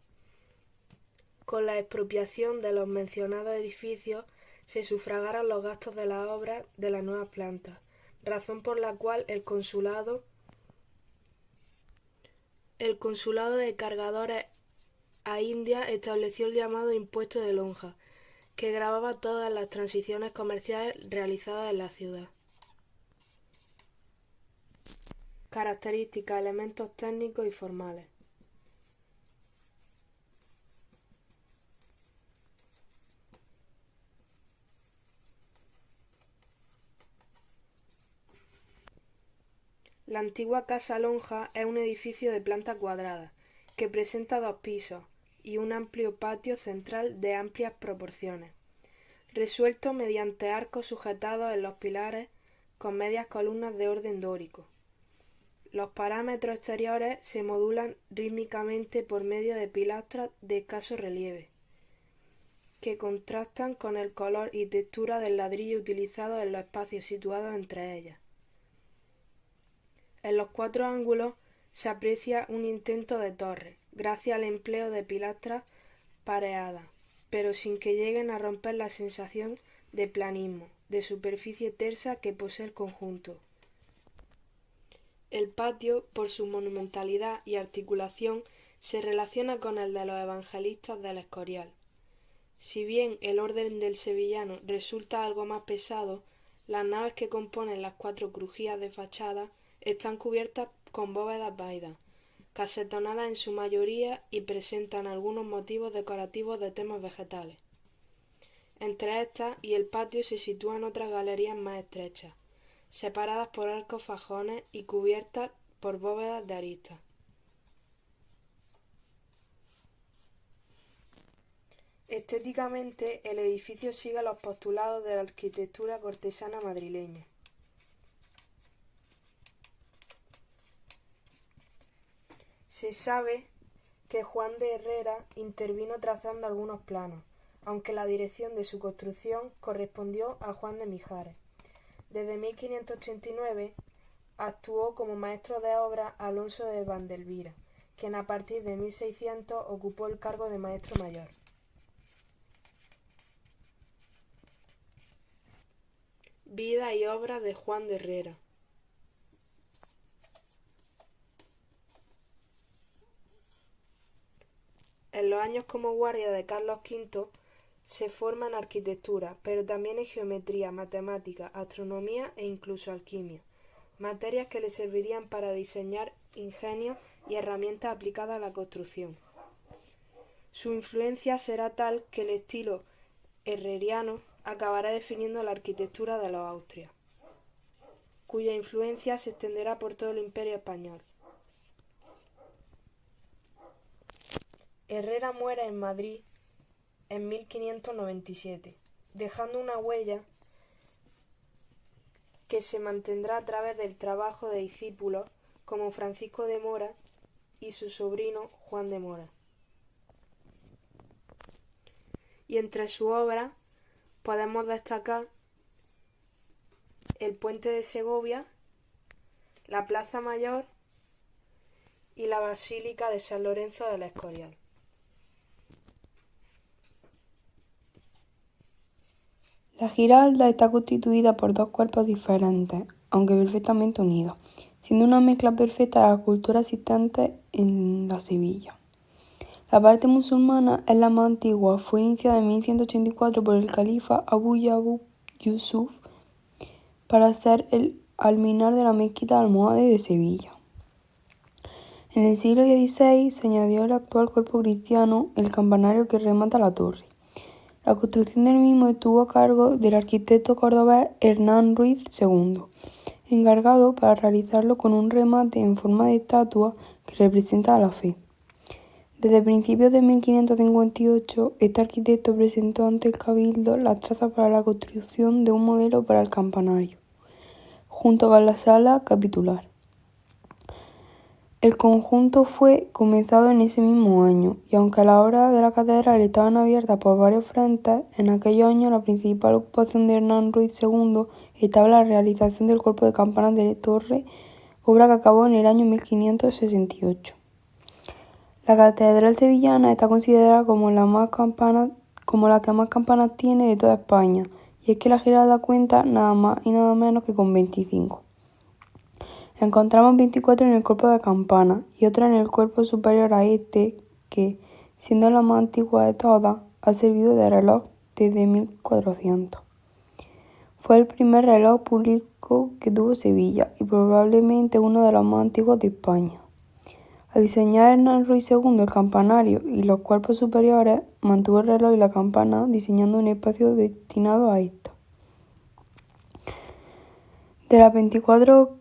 Con la expropiación de los mencionados edificios se sufragaron los gastos de las obras de las nuevas plantas, razón por la cual el consulado de cargadores a India estableció el llamado impuesto de lonja, que gravaba todas las transiciones comerciales realizadas en la ciudad. Características, elementos técnicos y formales. La antigua Casa Lonja es un edificio de planta cuadrada, que presenta 2 pisos y un amplio patio central de amplias proporciones, resuelto mediante arcos sujetados en los pilares con medias columnas de orden dórico. Los parámetros exteriores se modulan rítmicamente por medio de pilastras de escaso relieve, que contrastan con el color y textura del ladrillo utilizado en los espacios situados entre ellas. En los 4 ángulos se aprecia un intento de torre, gracias al empleo de pilastras pareadas, pero sin que lleguen a romper la sensación de planismo, de superficie tersa que posee el conjunto. El patio, por su monumentalidad y articulación, se relaciona con el de los evangelistas del Escorial. Si bien el orden del sevillano resulta algo más pesado, las naves que componen las 4 crujías de fachada están cubiertas con bóvedas vaídas, casetonadas en su mayoría y presentan algunos motivos decorativos de temas vegetales. Entre estas y el patio se sitúan otras galerías más estrechas, separadas por arcos fajones y cubiertas por bóvedas de aristas. Estéticamente, el edificio sigue los postulados de la arquitectura cortesana madrileña. Se sabe que Juan de Herrera intervino trazando algunos planos, aunque la dirección de su construcción correspondió a Juan de Mijares. Desde 1589 actuó como maestro de obra Alonso de Vandelvira, quien a partir de 1600 ocupó el cargo de maestro mayor. Vida y obra de Juan de Herrera. En los años como guardia de Carlos V se forma en arquitectura, pero también en geometría, matemática, astronomía e incluso alquimia, materias que le servirían para diseñar ingenios y herramientas aplicadas a la construcción. Su influencia será tal que el estilo herreriano acabará definiendo la arquitectura de los Austrias, cuya influencia se extenderá por todo el Imperio español. Herrera muere en Madrid en 1597, dejando una huella que se mantendrá a través del trabajo de discípulos como Francisco de Mora y su sobrino Juan de Mora. Y entre su obra podemos destacar el Puente de Segovia, la Plaza Mayor y la Basílica de San Lorenzo del Escorial.
La Giralda está constituida por 2 cuerpos diferentes, aunque perfectamente unidos, siendo una mezcla perfecta de la cultura existente en la Sevilla. La parte musulmana es la más antigua, fue iniciada en 1184 por el califa Abu Yusuf para ser el alminar de la mezquita de Almohade de Sevilla. En el siglo XVI se añadió el actual cuerpo cristiano, el campanario que remata la torre. La construcción del mismo estuvo a cargo del arquitecto cordobés Hernán Ruiz II, encargado para realizarlo con un remate en forma de estatua que representa a la fe. Desde principios de 1558, este arquitecto presentó ante el cabildo las trazas para la construcción de un modelo para el campanario, junto con la sala capitular. El conjunto fue comenzado en ese mismo año, y aunque las obras de la catedral estaban abiertas por varios frentes, en aquellos años la principal ocupación de Hernán Ruiz II estaba en la realización del cuerpo de campanas de torre, obra que acabó en el año 1568. La catedral sevillana está considerada como la que más campanas tiene de toda España, y es que la Giralda cuenta nada más y nada menos que con 25. Encontramos 24 en el cuerpo de campana y otra en el cuerpo superior a este que, siendo la más antigua de todas, ha servido de reloj desde 1400. Fue el primer reloj público que tuvo Sevilla y probablemente uno de los más antiguos de España. Al diseñar Hernán Ruiz II el campanario y los cuerpos superiores, mantuvo el reloj y la campana diseñando un espacio destinado a esto. De las 24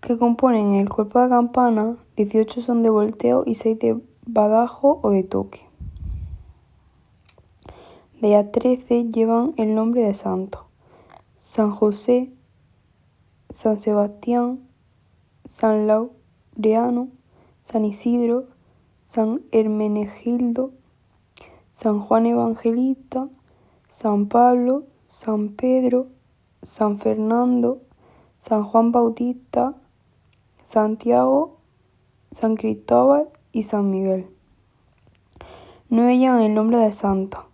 que componen el cuerpo de campana, 18 son de volteo y 6 de badajo o de toque. De ellas 13 llevan el nombre de santos: San José, San Sebastián, San Laureano, San Isidro, San Hermenegildo, San Juan Evangelista, San Pablo, San Pedro, San Fernando, San Juan Bautista, Santiago, San Cristóbal y San Miguel. 9 llevan el nombre de santa: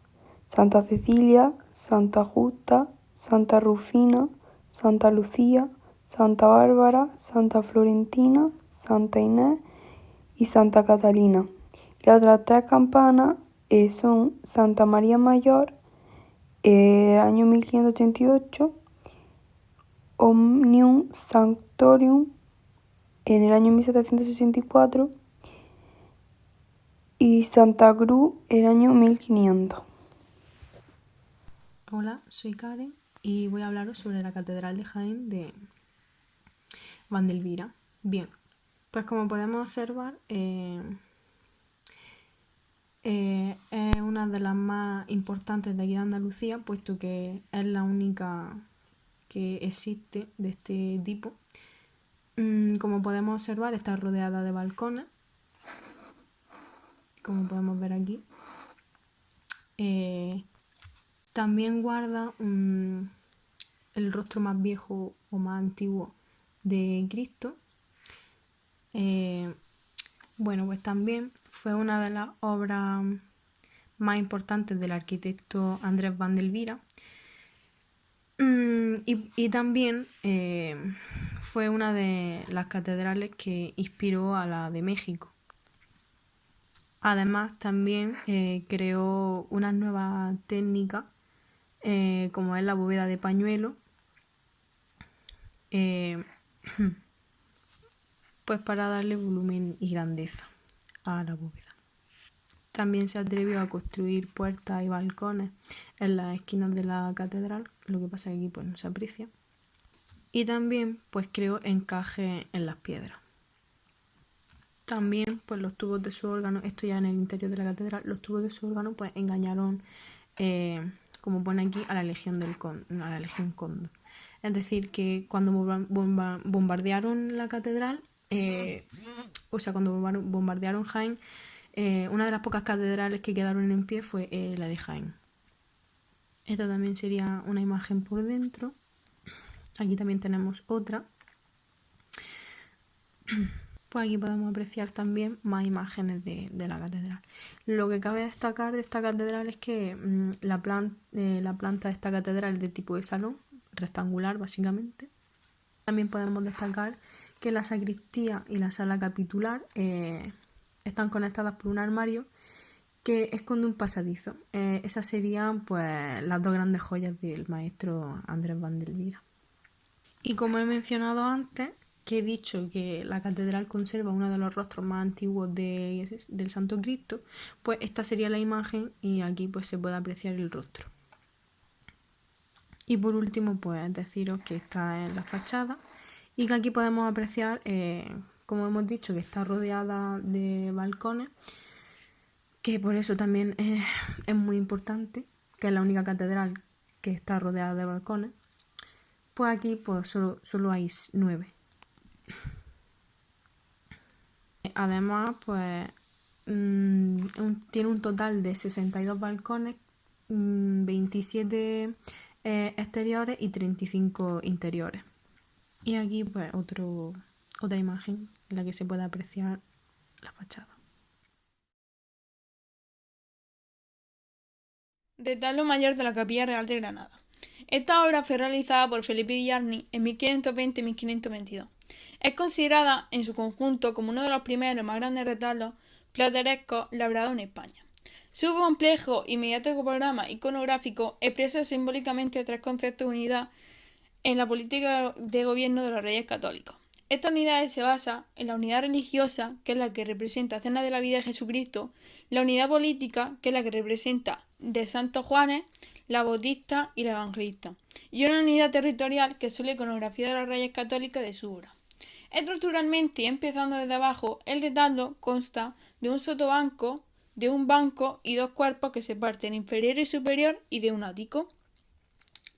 Santa Cecilia, Santa Justa, Santa Rufina, Santa Lucía, Santa Bárbara, Santa Florentina, Santa Inés y Santa Catalina. Y las otras 3 campanas son Santa María Mayor, año 1588, Omnium Sanctorum, en el año 1764, y Santa Cruz, el año 1500.
Hola, soy Karen y voy a hablaros sobre la Catedral de Jaén de Vandelvira. Bien, pues como podemos observar, es una de las más importantes de aquí de Andalucía, puesto que es la única que existe de este tipo. Como podemos observar, está rodeada de balcones, como podemos ver aquí. También guarda el rostro más viejo o más antiguo de Cristo. Bueno, pues también fue una de las obras más importantes del arquitecto Andrés Vandelvira. Y también fue una de las catedrales que inspiró a la de México. Además, también creó unas nuevas técnicas, como es la bóveda de pañuelo, pues para darle volumen y grandeza a la bóveda. También se atrevió a construir puertas y balcones en las esquinas de la catedral, lo que pasa que aquí pues no se aprecia. Y también pues creó encajes en las piedras. También pues los tubos de su órgano, esto ya en el interior de la catedral, los tubos de su órgano pues engañaron, como pone aquí, a la Legión Cóndor. Es decir, que cuando bombardearon la catedral, cuando bombardearon Jaén, una de las pocas catedrales que quedaron en pie fue la de Jaén. Esta también sería una imagen por dentro. Aquí también tenemos otra. Pues aquí podemos apreciar también más imágenes de la catedral. Lo que cabe destacar de esta catedral es que la planta de esta catedral es de tipo de salón, rectangular básicamente. También podemos destacar que la sacristía y la sala capitular están conectadas por un armario que esconde un pasadizo. Esas serían pues las dos grandes joyas del maestro Andrés Vandelvira. Y como he mencionado antes, que he dicho que la catedral conserva uno de los rostros más antiguos del Santo Cristo, pues esta sería la imagen y aquí pues se puede apreciar el rostro. Y por último pues deciros que está en la fachada y que aquí podemos apreciar, como hemos dicho, que está rodeada de balcones, que por eso también es muy importante, que es la única catedral que está rodeada de balcones. Pues aquí pues solo hay 9. además, pues tiene un total de 62 balcones, 27 exteriores y 35 interiores. Y aquí pues otra imagen en la que se puede apreciar la fachada.
Retablo mayor de la Capilla Real de Granada. Esta obra fue realizada por Felipe Villarny en 1520 y 1522. Es considerada en su conjunto como uno de los primeros y más grandes retablos platerescos labrados en España. Su complejo y mediático programa iconográfico expresa simbólicamente tres conceptos de unidad en la política de gobierno de los Reyes Católicos. Esta unidad se basa en la unidad religiosa, que es la que representa la escena de la vida de Jesucristo, la unidad política, que es la que representa de Santos Juanes, la Bautista y la Evangelista, y una unidad territorial que es la iconografía de los Reyes Católicos de su obra. Estructuralmente, empezando desde abajo, el retablo consta de un sotobanco, de un banco y dos cuerpos que se parten inferior y superior y de un ático.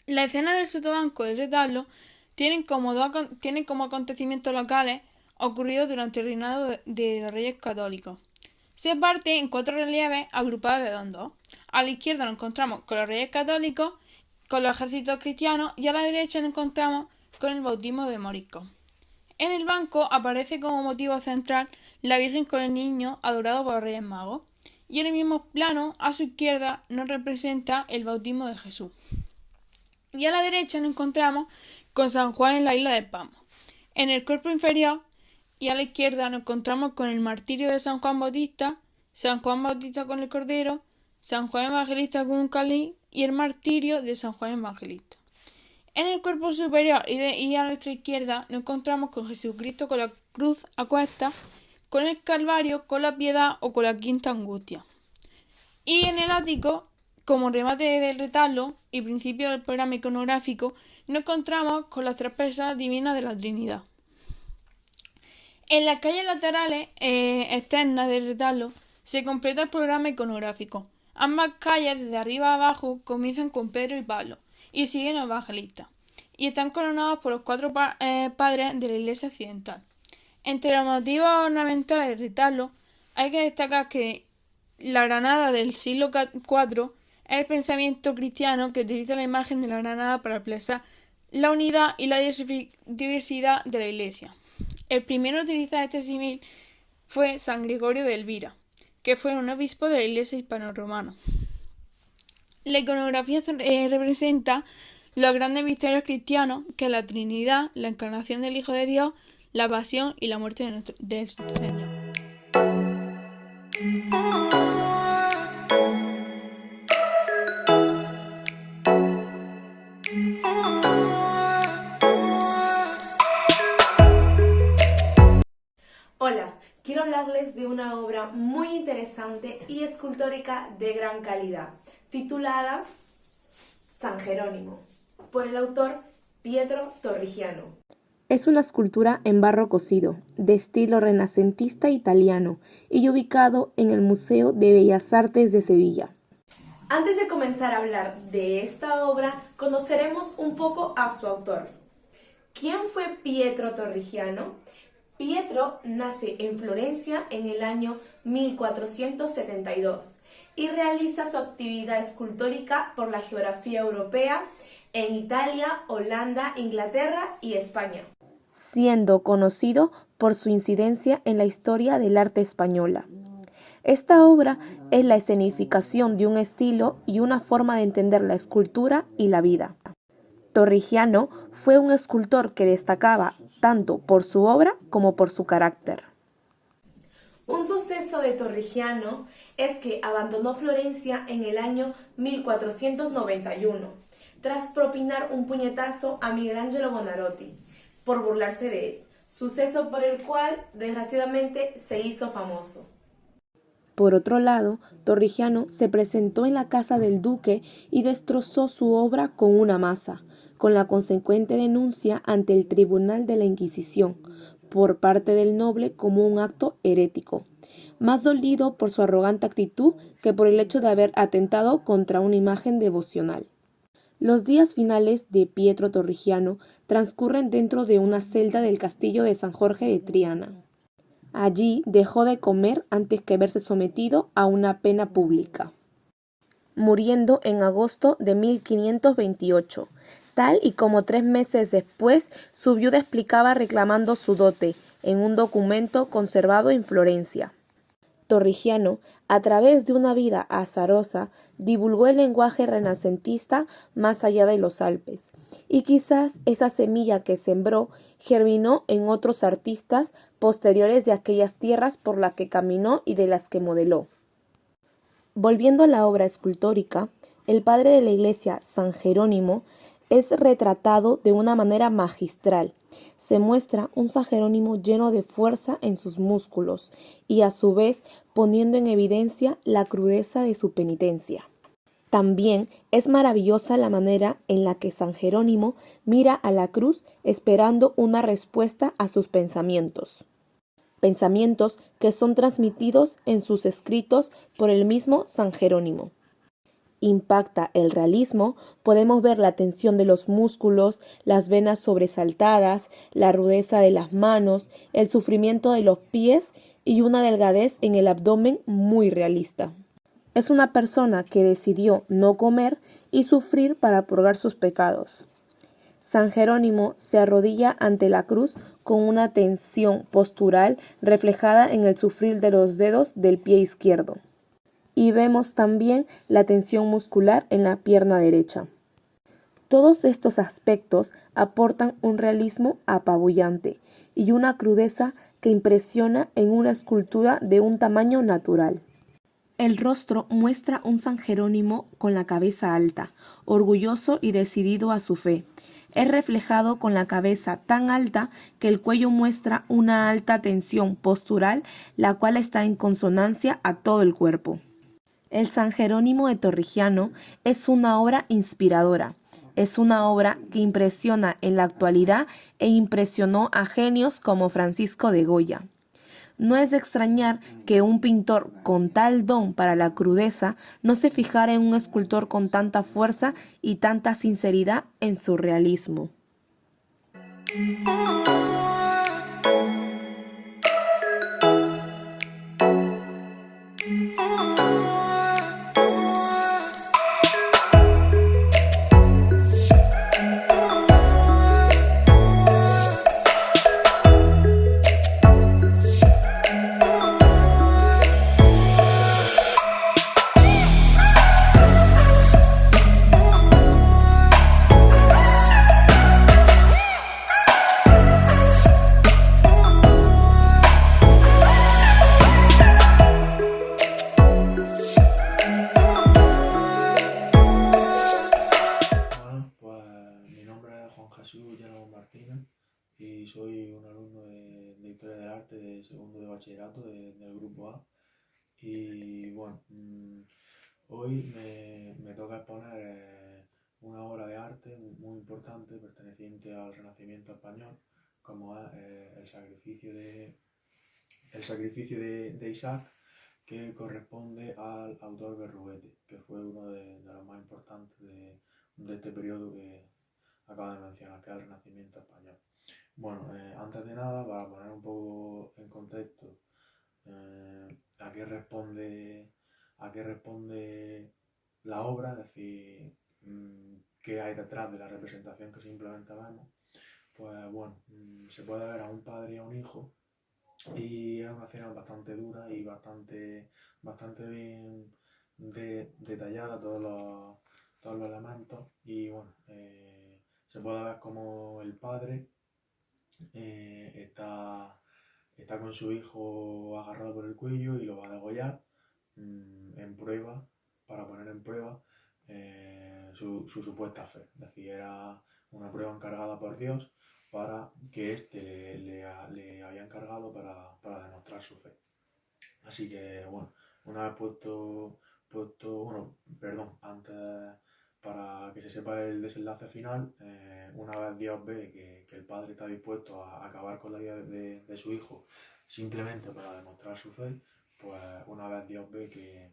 La escena del sotobanco del retablo tienen como acontecimientos locales ocurridos durante el reinado de los Reyes Católicos. Se parte en 4 relieves agrupados de 2 en 2. A la izquierda nos encontramos con los Reyes Católicos, con los ejércitos cristianos, y a la derecha nos encontramos con el bautismo de moriscos. En el banco aparece como motivo central la Virgen con el niño adorado por los Reyes Magos, y en el mismo plano, a su izquierda, nos representa el bautismo de Jesús. Y a la derecha nos encontramos con San Juan en la isla de Patmos. En el cuerpo inferior y a la izquierda nos encontramos con el martirio de San Juan Bautista con el Cordero, San Juan Evangelista con un cáliz y el martirio de San Juan Evangelista. En el cuerpo superior y a nuestra izquierda nos encontramos con Jesucristo con la cruz a cuestas, con el Calvario, con la piedad o con la quinta angustia. Y en el ático, como remate del retablo y principio del programa iconográfico, nos encontramos con las 3 personas divinas de la Trinidad. En las calles laterales externas del retablo se completa el programa iconográfico. Ambas calles, desde arriba a abajo, comienzan con Pedro y Pablo y siguen los evangelistas, y están coronados por los 4 padres de la Iglesia occidental. Entre los motivos ornamentales del retablo hay que destacar que la granada del siglo IV es el pensamiento cristiano que utiliza la imagen de la granada para expresar la unidad y la diversidad de la Iglesia. El primero en utilizar este símil fue San Gregorio de Elvira, que fue un obispo de la Iglesia hispano-romana. La iconografía representa los grandes misterios cristianos, que es la Trinidad, la encarnación del Hijo de Dios, la pasión y la muerte del Señor.
Hola, quiero hablarles de una obra muy interesante y escultórica de gran calidad, titulada San Jerónimo, por el autor Pietro Torrigiano.
Es una escultura en barro cocido, de estilo renacentista italiano y ubicado en el Museo de Bellas Artes de Sevilla.
Antes de comenzar a hablar de esta obra, conoceremos un poco a su autor. ¿Quién fue Pietro Torrigiano? Pietro nace en Florencia en el año 1472 y realiza su actividad escultórica por la geografía europea en Italia, Holanda, Inglaterra y España,
siendo conocido por su incidencia en la historia del arte española. Esta obra es la escenificación de un estilo y una forma de entender la escultura y la vida. Torrigiano fue un escultor que destacaba tanto por su obra como por su carácter.
Un suceso de Torrigiano es que abandonó Florencia en el año 1491, tras propinar un puñetazo a Miguel Ángelo Buonarroti, por burlarse de él, suceso por el cual, desgraciadamente, se hizo famoso.
Por otro lado, Torrigiano se presentó en la casa del duque y destrozó su obra con una maza, con la consecuente denuncia ante el Tribunal de la Inquisición, por parte del noble como un acto herético, más dolido por su arrogante actitud que por el hecho de haber atentado contra una imagen devocional. Los días finales de Pietro Torrigiano transcurren dentro de una celda del castillo de San Jorge de Triana. Allí dejó de comer antes que verse sometido a una pena pública, muriendo en agosto de 1528, tal y como 3 meses después su viuda explicaba reclamando su dote en un documento conservado en Florencia. Torrigiano, a través de una vida azarosa, divulgó el lenguaje renacentista más allá de los Alpes, y quizás esa semilla que sembró germinó en otros artistas posteriores de aquellas tierras por las que caminó y de las que modeló. Volviendo a la obra escultórica, el padre de la iglesia, San Jerónimo, es retratado de una manera magistral. Se muestra un San Jerónimo lleno de fuerza en sus músculos y a su vez poniendo en evidencia la crudeza de su penitencia. También es maravillosa la manera en la que San Jerónimo mira a la cruz esperando una respuesta a sus pensamientos que son transmitidos en sus escritos por el mismo San Jerónimo. Impacta el realismo, podemos ver la tensión de los músculos, las venas sobresaltadas, la rudeza de las manos, el sufrimiento de los pies y una delgadez en el abdomen muy realista. Es una persona que decidió no comer y sufrir para purgar sus pecados. San Jerónimo se arrodilla ante la cruz con una tensión postural reflejada en el sufrir de los dedos del pie izquierdo. Y vemos también la tensión muscular en la pierna derecha. Todos estos aspectos aportan un realismo apabullante y una crudeza que impresiona en una escultura de un tamaño natural. El rostro muestra un San Jerónimo con la cabeza alta, orgulloso y decidido a su fe. Es reflejado con la cabeza tan alta que el cuello muestra una alta tensión postural, la cual está en consonancia a todo el cuerpo. El San Jerónimo de Torrigiano es una obra inspiradora. Es una obra que impresiona en la actualidad e impresionó a genios como Francisco de Goya. No es de extrañar que un pintor con tal don para la crudeza no se fijara en un escultor con tanta fuerza y tanta sinceridad en su realismo.
Y soy un alumno de Historia del Arte de segundo de bachillerato del grupo A. Y bueno, hoy me toca exponer una obra de arte muy importante perteneciente al Renacimiento español, como es el sacrificio de Isaac, que corresponde al autor Berruguete, que fue uno de los más importantes de este periodo que acabo de mencionar, que es el Renacimiento español. Bueno, antes de nada, para poner un poco en contexto a qué responde la obra, es decir, qué hay detrás de la representación que simplemente vemos, pues bueno, se puede ver a un padre y a un hijo, y es una escena bastante dura y bastante bien detallada, todos los elementos, y bueno, se puede ver como el padre está con su hijo agarrado por el cuello y lo va a degollar para poner en prueba su supuesta fe. Es decir, era una prueba encargada por Dios para que éste le había encargado para demostrar su fe. Así que bueno, una vez antes, para que se sepa el desenlace final, una vez Dios ve que el padre está dispuesto a acabar con la vida de su hijo simplemente para demostrar su fe, pues una vez Dios ve que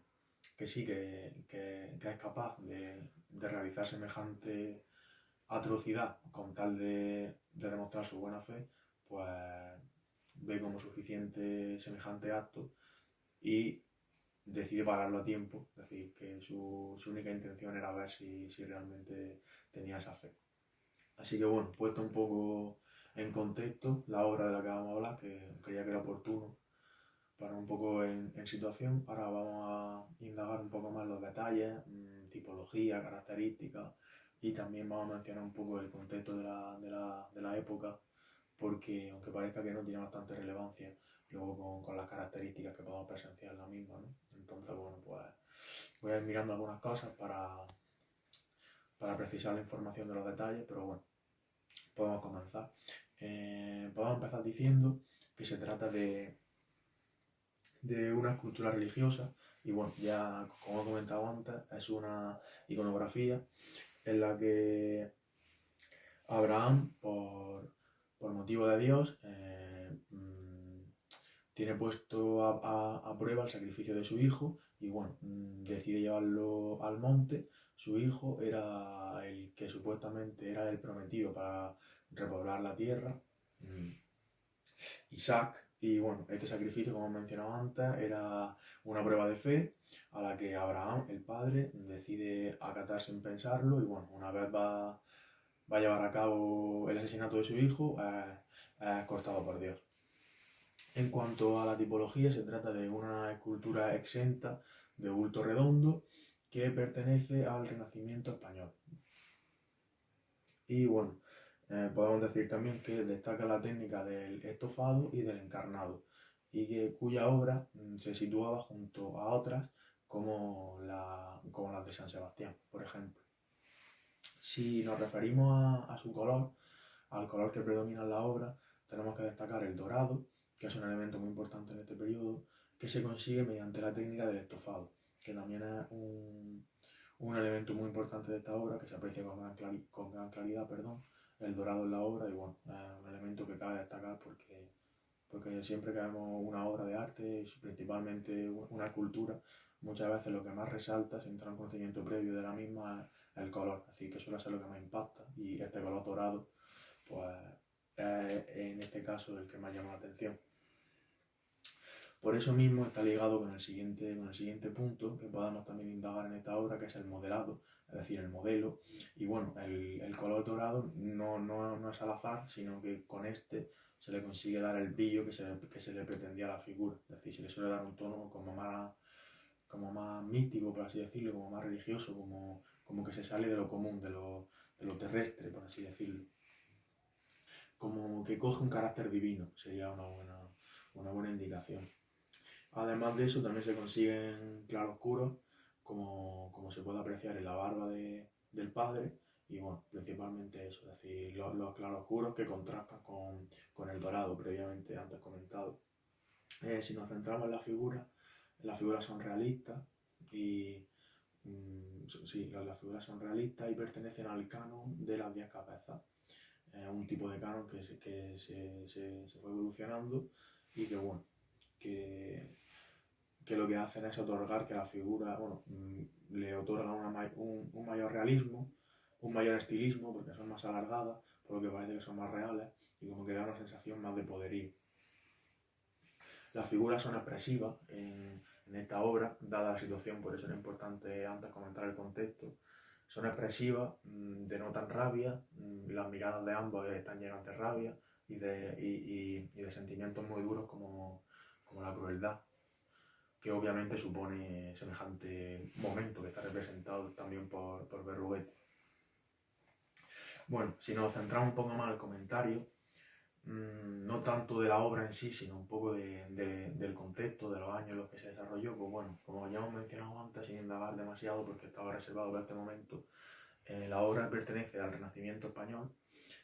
sí, que es capaz de realizar semejante atrocidad con tal de demostrar su buena fe, pues ve como suficiente semejante acto y decide pararlo a tiempo, es decir, que su única intención era ver si realmente tenía esa fe. Así que bueno, puesto un poco en contexto la obra de la que vamos a hablar, que creía que era oportuno para un poco en situación, ahora vamos a indagar un poco más los detalles, tipología, características, y también vamos a mencionar un poco el contexto de la época, porque aunque parezca que no, tiene bastante relevancia luego con las características que podemos presenciar en la misma, ¿no? Entonces, bueno, pues voy a ir mirando algunas cosas para precisar la información de los detalles, pero bueno, podemos comenzar. Podemos empezar diciendo que se trata de una escultura religiosa, y bueno, ya como he comentado antes, es una iconografía en la que Abraham, por motivo de Dios, tiene puesto a prueba el sacrificio de su hijo y bueno, decide llevarlo al monte. Su hijo era el que supuestamente era el prometido para repoblar la tierra, Isaac, y bueno, este sacrificio, como he mencionado antes, era una prueba de fe a la que Abraham, el padre, decide acatar sin pensarlo y bueno, una vez va a llevar a cabo el asesinato de su hijo, es cortado por Dios. En cuanto a la tipología, se trata de una escultura exenta de bulto redondo que pertenece al Renacimiento español. Y bueno, podemos decir también que destaca la técnica del estofado y del encarnado, y cuya obra se situaba junto a otras como las de San Sebastián, por ejemplo. Si nos referimos a su color, al color que predomina en la obra, tenemos que destacar el dorado, que es un elemento muy importante en este periodo, que se consigue mediante la técnica del estofado, que también es un elemento muy importante de esta obra, que se aprecia con gran claridad, el dorado en la obra, y bueno, es un elemento que cabe destacar porque siempre que vemos una obra de arte, principalmente una escultura, muchas veces lo que más resalta, sin tener un conocimiento previo de la misma, es el color, así que suele ser lo que más impacta, y este color dorado, pues en este caso el que más llama la atención. Por eso mismo está ligado con el siguiente punto que podamos también indagar en esta obra, que es el modelado, es decir, el modelo. Y bueno, el color dorado no es al azar, sino que con este se le consigue dar el brillo que se le pretendía a la figura. Es decir, se le suele dar un tono como más místico, por así decirlo, como más religioso, como que se sale de lo común, de lo terrestre, por así decirlo. Como que coge un carácter divino, sería una buena indicación. Además de eso, también se consiguen claroscuros, como se puede apreciar en la barba del padre, y bueno, principalmente eso, es decir, los claroscuros que contrastan con el dorado previamente antes comentado. Si nos centramos en las figuras son realistas y las figuras son realistas y pertenecen al canon de las 10 cabezas. Un tipo de canon que se fue evolucionando y que bueno, que lo que hacen es otorgar que la figura, le otorgan un mayor realismo, un mayor estilismo, porque son más alargadas, por lo que parece que son más reales, y como que da una sensación más de poderío. Las figuras son expresivas en esta obra, dada la situación, por eso era importante antes comentar el contexto. Son expresivas, denotan rabia, las miradas de ambos están llenas de rabia y de sentimientos muy duros como la crueldad, que obviamente supone semejante momento que está representado también por Berruguete. Bueno, si nos centramos un poco más en el comentario, no tanto de la obra en sí, sino un poco del contexto, de los años en los que se desarrolló, pues bueno, como ya hemos mencionado antes, sin indagar demasiado porque estaba reservado para este momento, la obra pertenece al Renacimiento español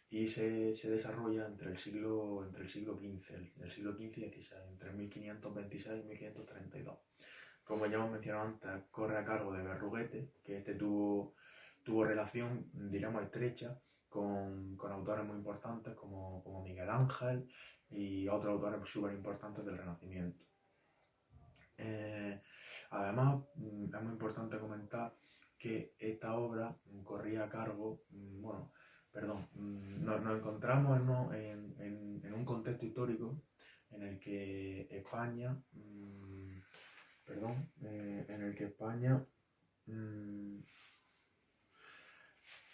y se desarrolla entre el siglo XV y XVI, entre 1526 y 1532. Como ya hemos mencionado antes, corre a cargo de Berruguete, que este tuvo relación, diríamos, estrecha con autores muy importantes como Miguel Ángel y otros autores súper importantes del Renacimiento. Además, es muy importante comentar que esta obra corría a cargo, nos encontramos en un contexto histórico en el que España,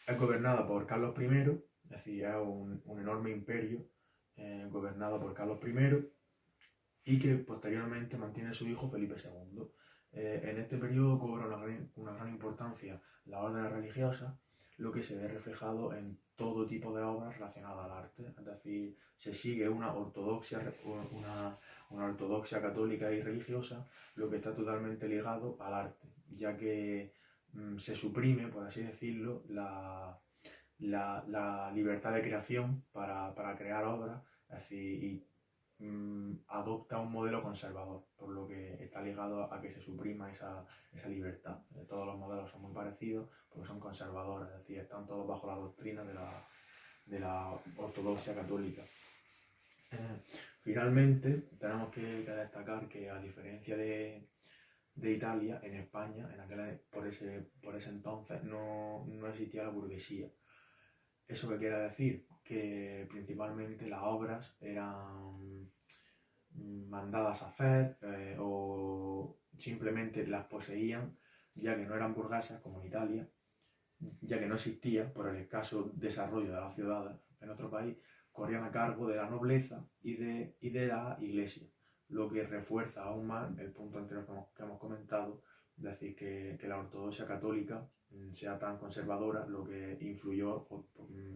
es gobernada por Carlos I, es decir, es un enorme imperio gobernado por Carlos I y que posteriormente mantiene su hijo Felipe II. En este periodo cobra una gran importancia la orden religiosa, lo que se ve reflejado en todo tipo de obras relacionadas al arte, es decir, se sigue una ortodoxia católica y religiosa, lo que está totalmente ligado al arte, ya que se suprime, por así decirlo, la libertad de creación para crear obras, es decir, y adopta un modelo conservador, por lo que está ligado a que se suprima esa libertad. Todos los modelos son muy parecidos porque son conservadores, es decir, están todos bajo la doctrina de la ortodoxia católica. Finalmente, tenemos que destacar que, a diferencia de Italia, en España, por ese entonces, no existía la burguesía. ¿Eso qué quiere decir? Que principalmente las obras eran mandadas a hacer o simplemente las poseían, ya que no eran burguesas como en Italia, ya que no existía por el escaso desarrollo de las ciudades en nuestro país, corrían a cargo de la nobleza y de la iglesia, lo que refuerza aún más el punto anterior que hemos comentado, es decir, que la ortodoxia católica sea tan conservadora, lo que influyó,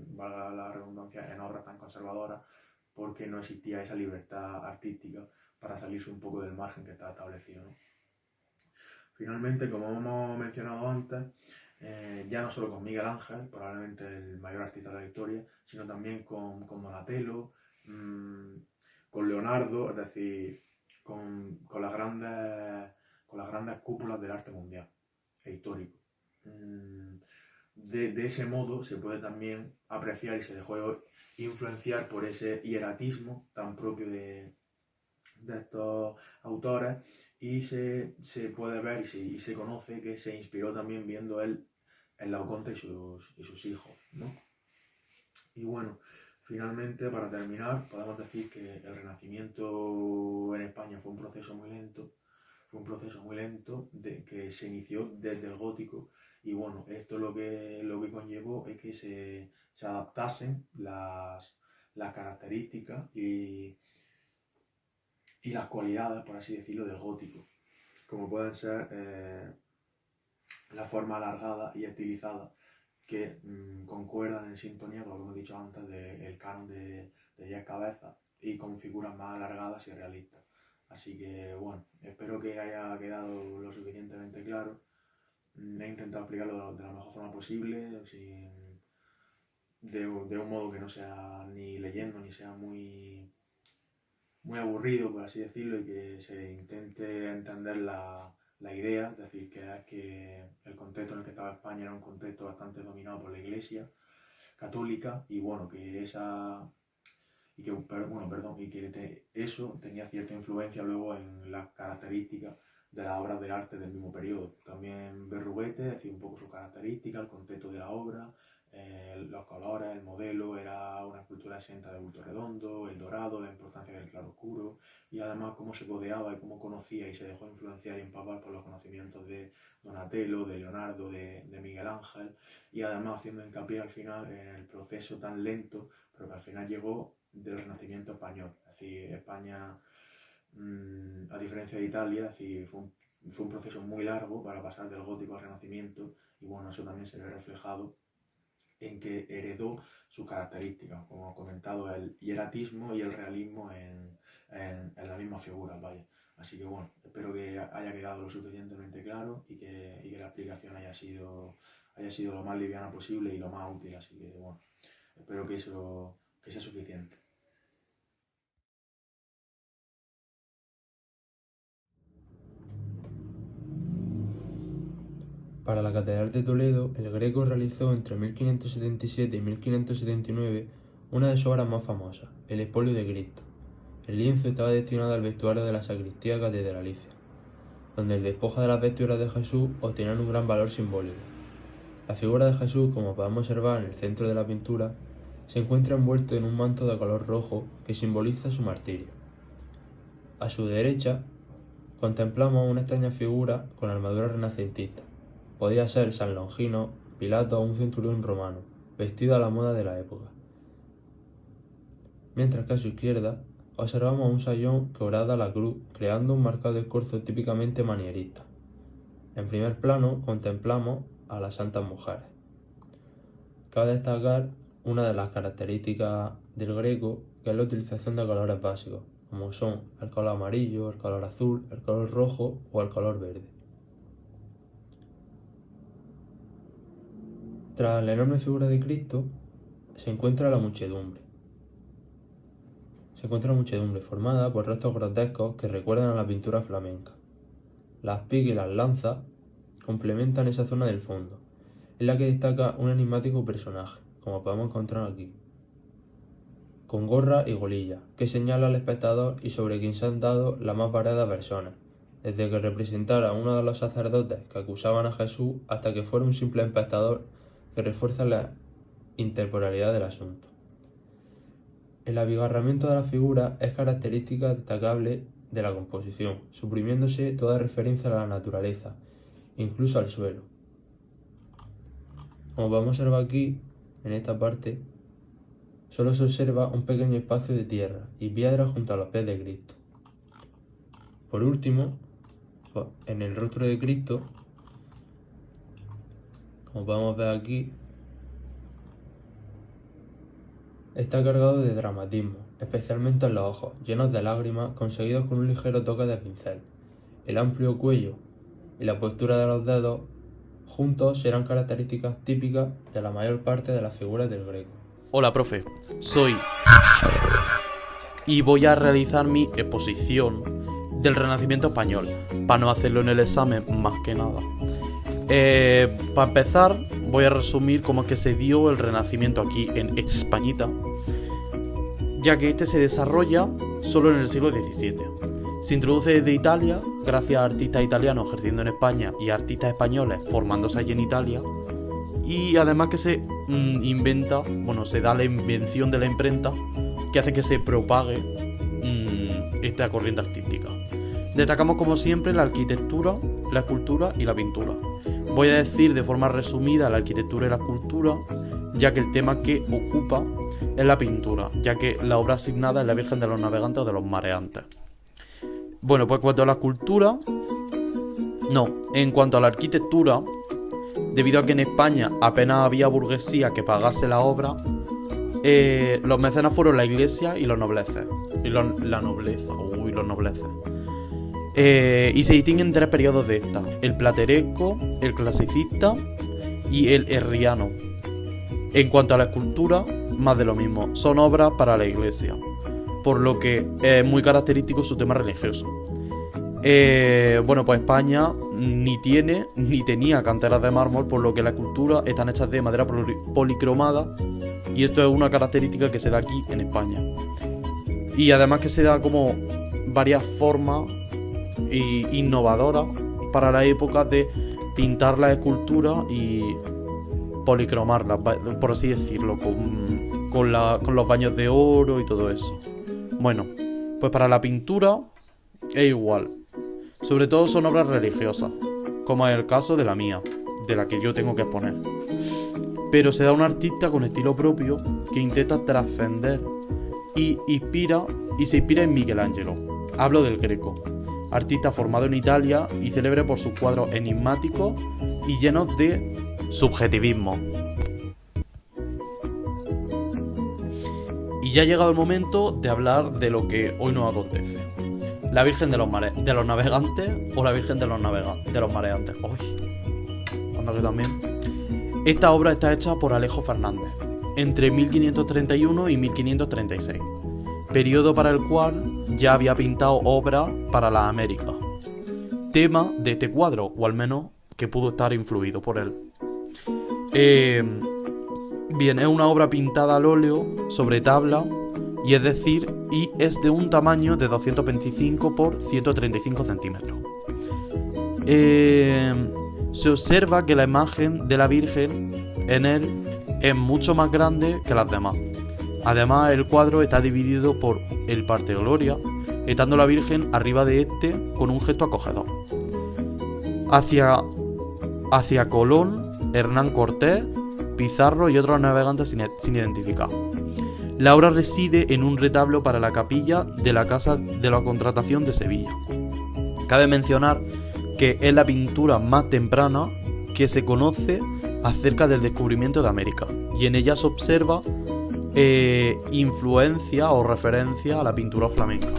valga la redundancia, en obras tan conservadoras, porque no existía esa libertad artística para salirse un poco del margen que estaba establecido, ¿no? Finalmente, como hemos mencionado antes, ya no solo con Miguel Ángel, probablemente el mayor artista de la historia, sino también con Donatello, con Leonardo, es decir, con las grandes cúpulas del arte mundial e histórico. De ese modo se puede también apreciar y se dejó influenciar por ese hieratismo tan propio de estos autores, y se puede ver y se conoce que se inspiró también viendo él el Laoconte y sus hijos, ¿no? Y bueno, finalmente, para terminar, podemos decir que el Renacimiento en España fue un proceso muy lento, que se inició desde el gótico, y bueno, esto lo que conllevó es que se adaptasen las características y las cualidades, por así decirlo, del gótico, como pueden ser la forma alargada y estilizada, que concuerdan en sintonía con lo que hemos dicho antes del canon de 10 cabezas y con figuras más alargadas y realistas. Así que bueno, espero que haya quedado lo suficientemente claro. He intentado explicarlo de la mejor forma posible, de un modo que no sea ni leyendo ni sea muy aburrido, por así decirlo, y que se intente entender la idea, es decir, que el contexto en el que estaba España era un contexto bastante dominado por la Iglesia católica, y bueno, eso tenía cierta influencia luego en las características de las obras de arte del mismo periodo. También Berruguete decía un poco su característica, el contexto de la obra, los colores, el modelo, era una escultura exenta de bulto redondo, el dorado, la importancia del claroscuro, y además cómo se codeaba y cómo conocía y se dejó influenciar y empapar por los conocimientos de Donatello, de Leonardo, de Miguel Ángel, y además haciendo hincapié al final en el proceso tan lento, pero que al final llegó del Renacimiento español. Es decir, España, a diferencia de Italia, es decir, fue un proceso muy largo para pasar del gótico al Renacimiento, y bueno, eso también se ve reflejado en que heredó sus características, como he comentado, el hieratismo y el realismo en las mismas figuras, vaya. Así que bueno, espero que haya quedado lo suficientemente claro y que la explicación haya sido lo más liviana posible y lo más útil. Así que bueno, espero que sea suficiente.
Para la Catedral de Toledo, el Greco realizó entre 1577 y 1579 una de sus obras más famosas, el Expolio de Cristo. El lienzo estaba destinado al vestuario de la sacristía catedralicia, donde el despojo de las vestiduras de Jesús obtenían un gran valor simbólico. La figura de Jesús, como podemos observar en el centro de la pintura, se encuentra envuelto en un manto de color rojo que simboliza su martirio. A su derecha contemplamos una extraña figura con armadura renacentista. Podía ser San Longino, Pilato o un centurión romano, vestido a la moda de la época. Mientras que a su izquierda observamos a un sayón que orada la cruz, creando un marcado escorzo típicamente manierista. En primer plano contemplamos a las santas mujeres. Cabe destacar una de las características del Greco, que es la utilización de colores básicos, como son el color amarillo, el color azul, el color rojo o el color verde. Tras la enorme figura de Cristo se encuentra la muchedumbre. Formada por restos grotescos que recuerdan a la pintura flamenca. Las piques y las lanzas complementan esa zona del fondo, en la que destaca un enigmático personaje, como podemos encontrar aquí, con gorra y golilla, que señala al espectador y sobre quien se han dado las más variadas versiones, desde que representara a uno de los sacerdotes que acusaban a Jesús hasta que fuera un simple espectador que refuerza la intemporalidad del asunto. El abigarramiento de la figura es característica destacable de la composición, suprimiéndose toda referencia a la naturaleza, incluso al suelo. Como podemos observar aquí, en esta parte, solo se observa un pequeño espacio de tierra y piedra junto a los pies de Cristo. Por último, en el rostro de Cristo, como podemos ver aquí, está cargado de dramatismo, especialmente en los ojos, llenos de lágrimas conseguidos con un ligero toque de pincel. El amplio cuello y la postura de los dedos juntos serán características típicas de la mayor parte de las figuras del Greco.
Hola, profe. Soy... y voy a realizar mi exposición del Renacimiento español, para no hacerlo en el examen más que nada. Para empezar, voy a resumir cómo es que se dio el Renacimiento aquí en Españita, ya que este se desarrolla solo en el siglo XVII. Se introduce desde Italia, gracias a artistas italianos ejerciendo en España y artistas españoles formándose allí en Italia, y además que se se da la invención de la imprenta, que hace que se propague esta corriente artística. Destacamos como siempre la arquitectura, la escultura y la pintura. Voy a decir de forma resumida la arquitectura y la escultura, ya que el tema que ocupa es la pintura, ya que la obra asignada es la Virgen de los Navegantes o de los Mareantes. Bueno, pues en cuanto a la escultura, en cuanto a la arquitectura, debido a que en España apenas había burguesía que pagase la obra, los mecenas fueron la iglesia y los noblezas. Los noblezas. Y se distinguen tres periodos de esta: el plateresco, el clasicista y el herriano. En cuanto a la escultura, más de lo mismo, son obras para la iglesia, por lo que es muy característico su tema religioso. Pues España ni tiene ni tenía canteras de mármol, por lo que la escultura están hechas de madera policromada, y esto es una característica que se da aquí en España. Y además que se da como varias formas innovadoras para la época de pintar la escultura y policromarla, por así decirlo, con los baños de oro y todo eso. Bueno, pues para la pintura es igual. Sobre todo son obras religiosas, como es el caso de la mía, de la que yo tengo que exponer. Pero se da un artista con estilo propio que intenta trascender y se inspira en Michelangelo. Hablo del Greco, artista formado en Italia y célebre por sus cuadros enigmáticos y llenos de subjetivismo. Y ya ha llegado el momento de hablar de lo que hoy nos acontece: la Virgen de los Navegantes o la Virgen de los Mareantes. Uy, anda que también. Esta obra está hecha por Alejo Fernández entre 1531 y 1536, periodo para el cual ya había pintado obras para las Américas, tema de este cuadro, o al menos que pudo estar influido por él. Bien, es una obra pintada al óleo sobre tabla, y es de un tamaño de 225 por 135 centímetros. Se observa que la imagen de la Virgen en él es mucho más grande que las demás. Además, el cuadro está dividido por el parte gloria, estando la Virgen arriba de este con un gesto acogedor. Hacia Colón, Hernán Cortés, Pizarro y otros navegantes sin identificar. La obra reside en un retablo para la capilla de la Casa de la Contratación de Sevilla. Cabe mencionar que es la pintura más temprana que se conoce acerca del descubrimiento de América, y en ella se observa influencia o referencia a la pintura flamenca.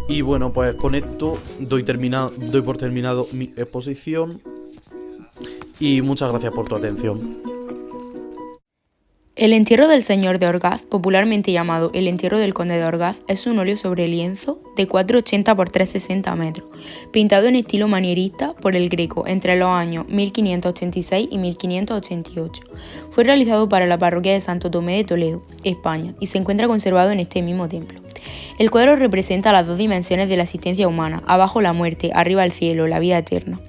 Y bueno, pues con esto doy por terminado mi exposición y muchas gracias por tu atención.
El entierro del señor de Orgaz, popularmente llamado el entierro del conde de Orgaz, es un óleo sobre lienzo de 4,80 por 3,60 metros, pintado en estilo manierista por el Greco entre los años 1586 y 1588. Fue realizado para la parroquia de Santo Tomé de Toledo, España, y se encuentra conservado en este mismo templo. El cuadro representa las dos dimensiones de la existencia humana, abajo la muerte, arriba el cielo, la vida eterna.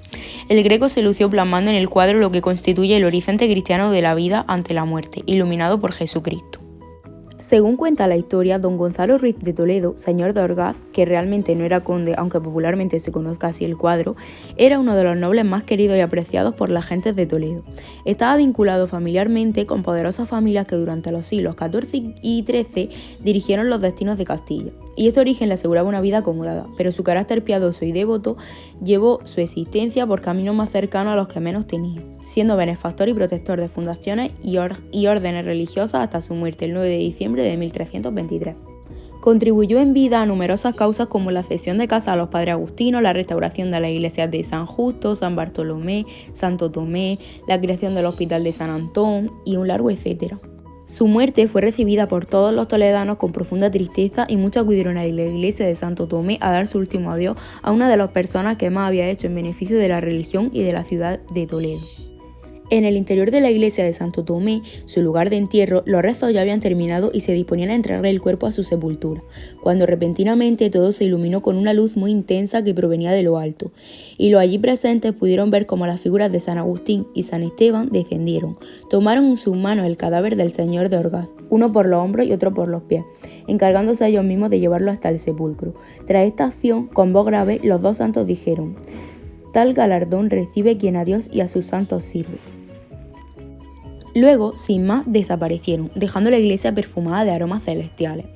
El Greco se lució plasmando en el cuadro lo que constituye el horizonte cristiano de la vida ante la muerte, iluminado por Jesucristo. Según cuenta la historia, don Gonzalo Ruiz de Toledo, señor de Orgaz, que realmente no era conde, aunque popularmente se conozca así el cuadro, era uno de los nobles más queridos y apreciados por las gentes de Toledo. Estaba vinculado familiarmente con poderosas familias que durante los siglos XIV y XIII dirigieron los destinos de Castilla, y este origen le aseguraba una vida acomodada, pero su carácter piadoso y devoto llevó su existencia por caminos más cercanos a los que menos tenía, siendo benefactor y protector de fundaciones y órdenes religiosas hasta su muerte el 9 de diciembre de 1323. Contribuyó en vida a numerosas causas como la cesión de casas a los padres agustinos, la restauración de las iglesias de San Justo, San Bartolomé, Santo Tomé, la creación del Hospital de San Antón y un largo etcétera. Su muerte fue recibida por todos los toledanos con profunda tristeza y muchos acudieron a la iglesia de Santo Tomé a dar su último adiós a una de las personas que más había hecho en beneficio de la religión y de la ciudad de Toledo. En el interior de la iglesia de Santo Tomé, su lugar de entierro, los rezos ya habían terminado y se disponían a entregarle el cuerpo a su sepultura, cuando repentinamente todo se iluminó con una luz muy intensa que provenía de lo alto, y los allí presentes pudieron ver cómo las figuras de San Agustín y San Esteban descendieron, tomaron en sus manos el cadáver del señor de Orgaz, uno por los hombros y otro por los pies, encargándose a ellos mismos de llevarlo hasta el sepulcro. Tras esta acción, con voz grave, los dos santos dijeron: «Tal galardón recibe quien a Dios y a sus santos sirve». Luego, sin más, desaparecieron, dejando la iglesia perfumada de aromas celestiales.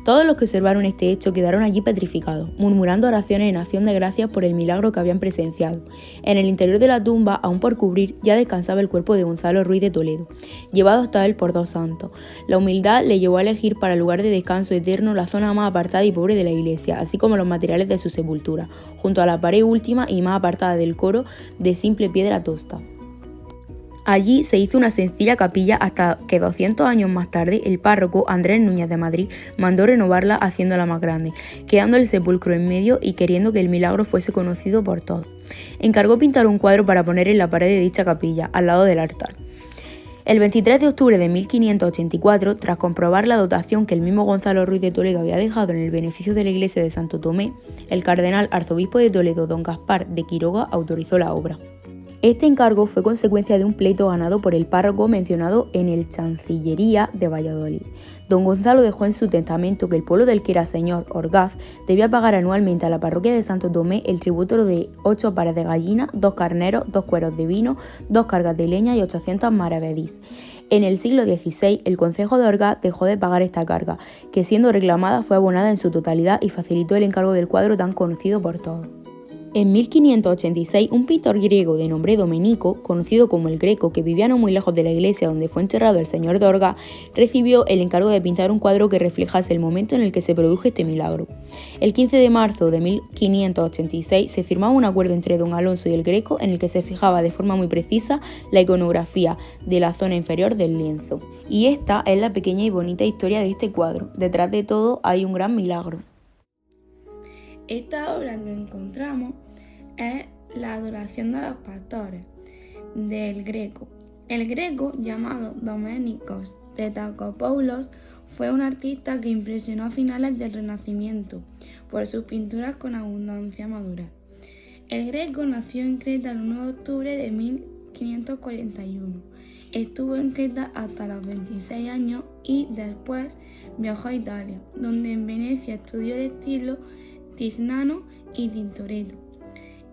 Todos los que observaron este hecho quedaron allí petrificados, murmurando oraciones en acción de gracias por el milagro que habían presenciado. En el interior de la tumba, aún por cubrir, ya descansaba el cuerpo de Gonzalo Ruiz de Toledo, llevado hasta él por dos santos. La humildad le llevó a elegir para lugar de descanso eterno la zona más apartada y pobre de la iglesia, así como los materiales de su sepultura, junto a la pared última y más apartada del coro de simple piedra tosta. Allí se hizo una sencilla capilla hasta que 200 años más tarde el párroco Andrés Núñez de Madrid mandó renovarla haciéndola más grande, quedando el sepulcro en medio y queriendo que el milagro fuese conocido por todos. Encargó pintar un cuadro para poner en la pared de dicha capilla, al lado del altar. El 23 de octubre de 1584, tras comprobar la dotación que el mismo Gonzalo Ruiz de Toledo había dejado en el beneficio de la iglesia de Santo Tomé, el cardenal arzobispo de Toledo, don Gaspar de Quiroga, autorizó la obra. Este encargo fue consecuencia de un pleito ganado por el párroco mencionado en el Chancillería de Valladolid. Don Gonzalo dejó en su testamento que el pueblo del que era señor Orgaz debía pagar anualmente a la parroquia de Santo Tomé el tributo de 8 pares de gallinas, 2 carneros, 2 cueros de vino, 2 cargas de leña y 800 maravedís. En el siglo XVI, el concejo de Orgaz dejó de pagar esta carga, que siendo reclamada fue abonada en su totalidad y facilitó el encargo del cuadro tan conocido por todos. En 1586, un pintor griego de nombre Domenico, conocido como el Greco, que vivía no muy lejos de la iglesia donde fue enterrado el señor de Orgaz, recibió el encargo de pintar un cuadro que reflejase el momento en el que se produjo este milagro. El 15 de marzo de 1586 se firmaba un acuerdo entre don Alonso y el Greco en el que se fijaba de forma muy precisa la iconografía de la zona inferior del lienzo. Y esta es la pequeña y bonita historia de este cuadro. Detrás de todo hay un gran milagro.
Esta obra que encontramos es la adoración de los pastores del Greco. El Greco, llamado Domenicos Tetrakopoulos, fue un artista que impresionó a finales del Renacimiento por sus pinturas con abundancia madura. El Greco nació en Creta el 1 de octubre de 1541
Estuvo en Creta hasta los 26 años y después viajó a Italia, donde en Venecia estudió el estilo tiziano y Tintoretto,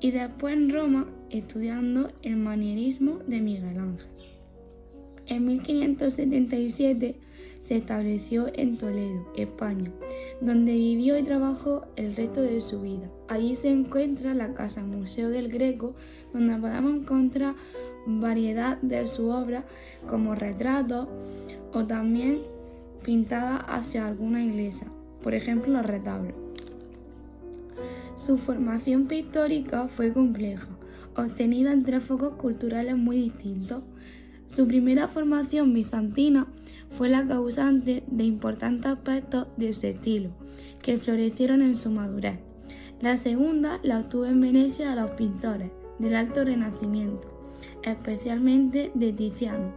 y después en Roma estudiando el manierismo de Miguel Ángel. En 1577 se estableció en Toledo, España, donde vivió y trabajó el resto de su vida. Allí se encuentra la Casa Museo del Greco, donde podemos encontrar variedad de su obra como retratos o también pintadas hacia alguna iglesia, por ejemplo los retablos. Su formación pictórica fue compleja, obtenida en 3 focos culturales muy distintos. Su primera formación bizantina fue la causante de importantes aspectos de su estilo, que florecieron en su madurez. La segunda la obtuvo en Venecia de los pintores del Alto Renacimiento, especialmente de Tiziano,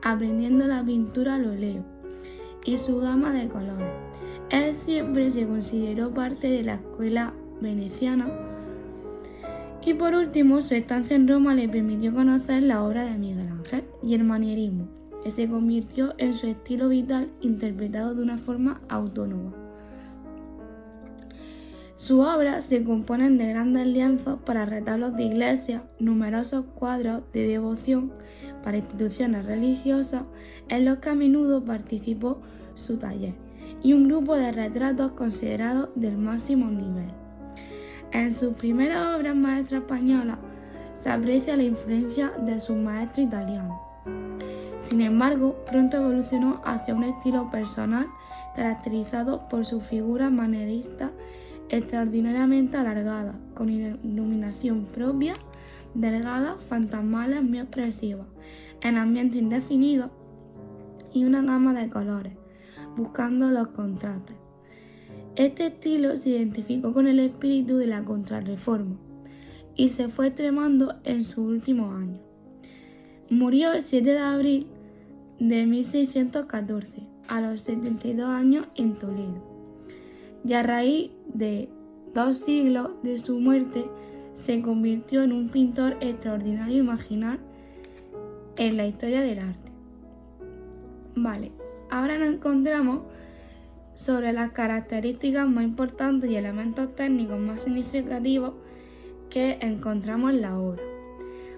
aprendiendo la pintura al óleo y su gama de colores. Él siempre se consideró parte de la escuela veneciana. Y por último, su estancia en Roma le permitió conocer la obra de Miguel Ángel y el manierismo, que se convirtió en su estilo vital interpretado de una forma autónoma. Su obra se compone de grandes lienzos para retablos de iglesias, numerosos cuadros de devoción para instituciones religiosas en los que a menudo participó su taller, y un grupo de retratos considerados del máximo nivel. En sus primeras obras maestras españolas se aprecia la influencia de sus maestros italianos. Sin embargo, pronto evolucionó hacia un estilo personal caracterizado por su figura manierista extraordinariamente alargada, con iluminación propia, delgadas, fantasmales, muy expresivas, en ambientes indefinidos y una gama de colores, buscando los contrastes. Este estilo se identificó con el espíritu de la Contrarreforma y se fue extremando en sus últimos años. Murió el 7 de abril de 1614, a los 72 años en Toledo, y a raíz de 2 siglos de su muerte se convirtió en un pintor extraordinario y marginal en la historia del arte. Vale, ahora nos encontramos sobre las características más importantes y elementos técnicos más significativos que encontramos en la obra.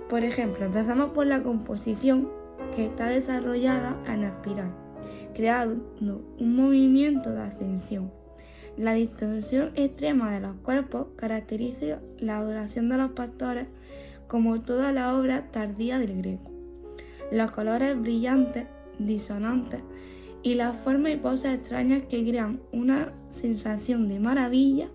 Por ejemplo, empezamos por la composición, que está desarrollada en espiral, creando un movimiento de ascensión. La distorsión extrema de los cuerpos caracteriza la adoración de los pastores, como toda la obra tardía del Greco. Los colores brillantes, disonantes y las formas y poses extrañas que crean una sensación de maravilla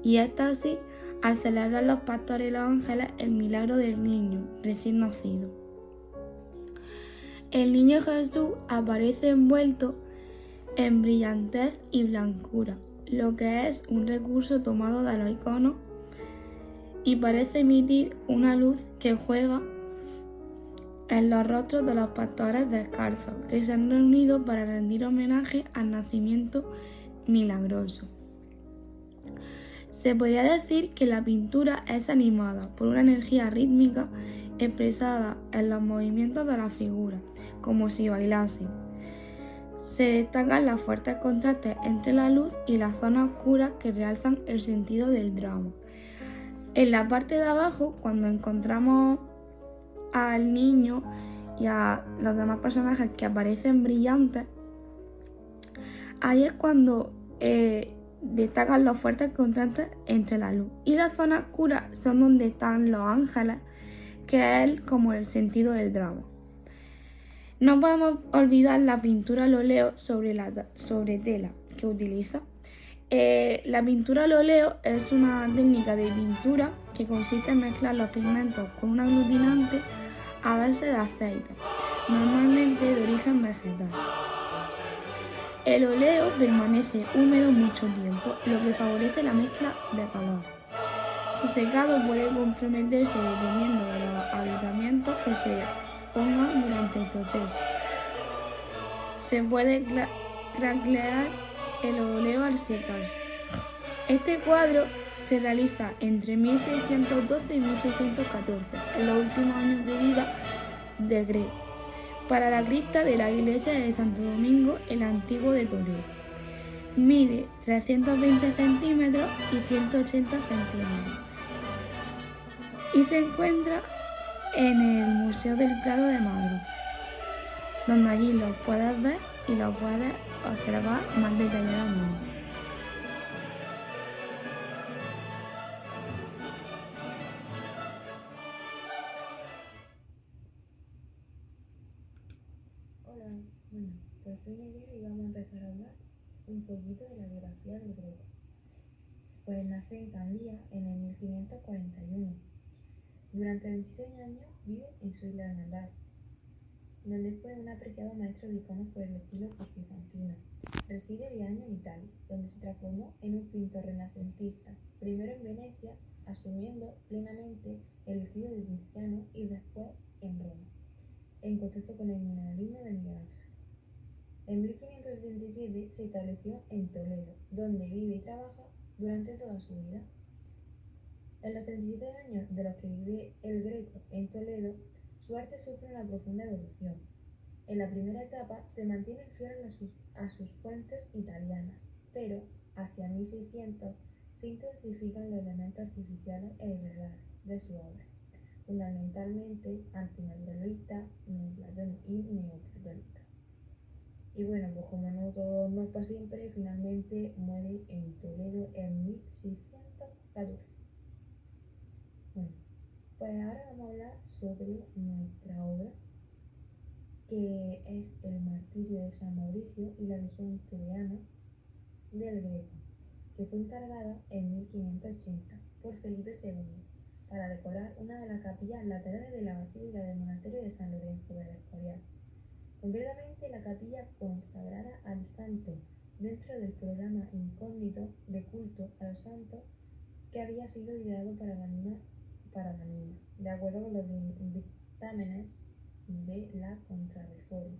y éxtasis al celebrar los pastores y los ángeles el milagro del niño recién nacido. El niño Jesús aparece envuelto en brillantez y blancura, lo que es un recurso tomado de los iconos, y parece emitir una luz que juega en los rostros de los pastores descalzos que se han reunido para rendir homenaje al nacimiento milagroso. Se podría decir que la pintura es animada por una energía rítmica expresada en los movimientos de la figura, como si bailasen. Se destacan los fuertes contrastes entre la luz y las zonas oscuras que realzan el sentido del drama. En la parte de abajo, cuando encontramos al niño y a los demás personajes que aparecen brillantes, ahí es cuando destacan los fuertes contrastes entre la luz. Y las zonas oscuras son donde están los ángeles, que es como el sentido del drama. No podemos olvidar la pintura al óleo sobre tela que utiliza. La pintura al óleo es una técnica de pintura que consiste en mezclar los pigmentos con un aglutinante a base de aceite, normalmente de origen vegetal. El óleo permanece húmedo mucho tiempo, lo que favorece la mezcla de color. Su secado puede comprometerse dependiendo de los aditamentos que se pongan durante el proceso. Se puede craquelar el óleo al secarse. Este cuadro se realiza entre 1612 y 1614, en los últimos años de vida de Greco, para la cripta de la iglesia de Santo Domingo el Antiguo de Toledo. Mide 320 centímetros y 180 centímetros y se encuentra en el Museo del Prado de Madrid, donde allí lo puedes ver y lo puedes observar más detalladamente.
Hola, bueno, pues soy Nerea y vamos a empezar a hablar un poquito de la biografía del Greco. Pues nace en Candía en el 1541. Durante 26 años vive en su isla natal, donde fue un apreciado maestro de iconos por el estilo bizantino. Reside 10 años en Italia, donde se transformó en un pintor renacentista, primero en Venecia, asumiendo plenamente el estilo de Tiziano y después en Roma, en contacto con el mineralismo de Miguel Ángel. En 1577 se estableció en Toledo, donde vive y trabaja durante toda su vida. En los 37 años de los que vive el Greco en Toledo, su arte sufre una profunda evolución. En la primera etapa se mantiene fiel a sus fuentes italianas, pero hacia 1600 se intensifican los elementos artificiales e irreales de su obra, fundamentalmente antinaturalista, y neoplatónica. Y bueno, pues como no todo no es para siempre, finalmente muere en Toledo en 1614. Bueno, pues ahora vamos a hablar sobre nuestra obra, que es el martirio de San Mauricio y la Legión Tibeana del Greco, que fue encargada en 1580 por Felipe II para decorar una de las capillas laterales de la Basílica del Monasterio de San Lorenzo del Escorial. Concretamente, la capilla consagrada al santo dentro del programa incógnito de culto a los santos que había sido ideado para la misma, de acuerdo con los dictámenes de la Contrarreforma.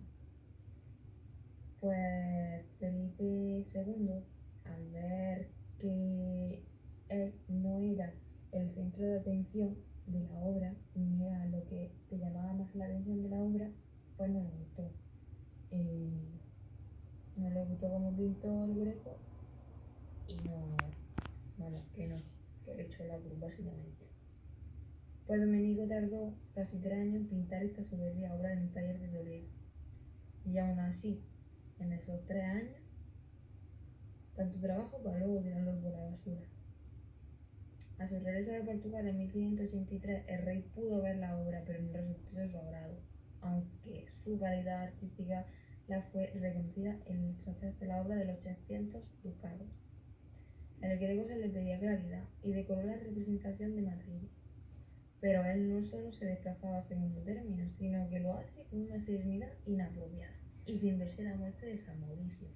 Pues Felipe II, al ver que él no era el centro de atención de la obra, ni era lo que te llamaba más la atención de la obra, pues no le gustó. No le gustó como pintó el Greco y que le echó la cruz básicamente. Pues Domenico tardó casi 3 años en pintar esta soberbia obra en un taller de Toledo. Y aún así, en esos 3 años, tanto trabajo para luego tirarlo por la basura. A su regreso de Portugal en 1583, el rey pudo ver la obra, pero no resultó de su agrado, aunque su calidad artística la fue reconocida en el trastes de la obra de los 800 ducados. El Greco se le pedía claridad y decoró la representación de Madrid, pero él no solo se desplazaba a segundo término, sino que lo hace con una serenidad inapropiada y sin verse la muerte de San Mauricio,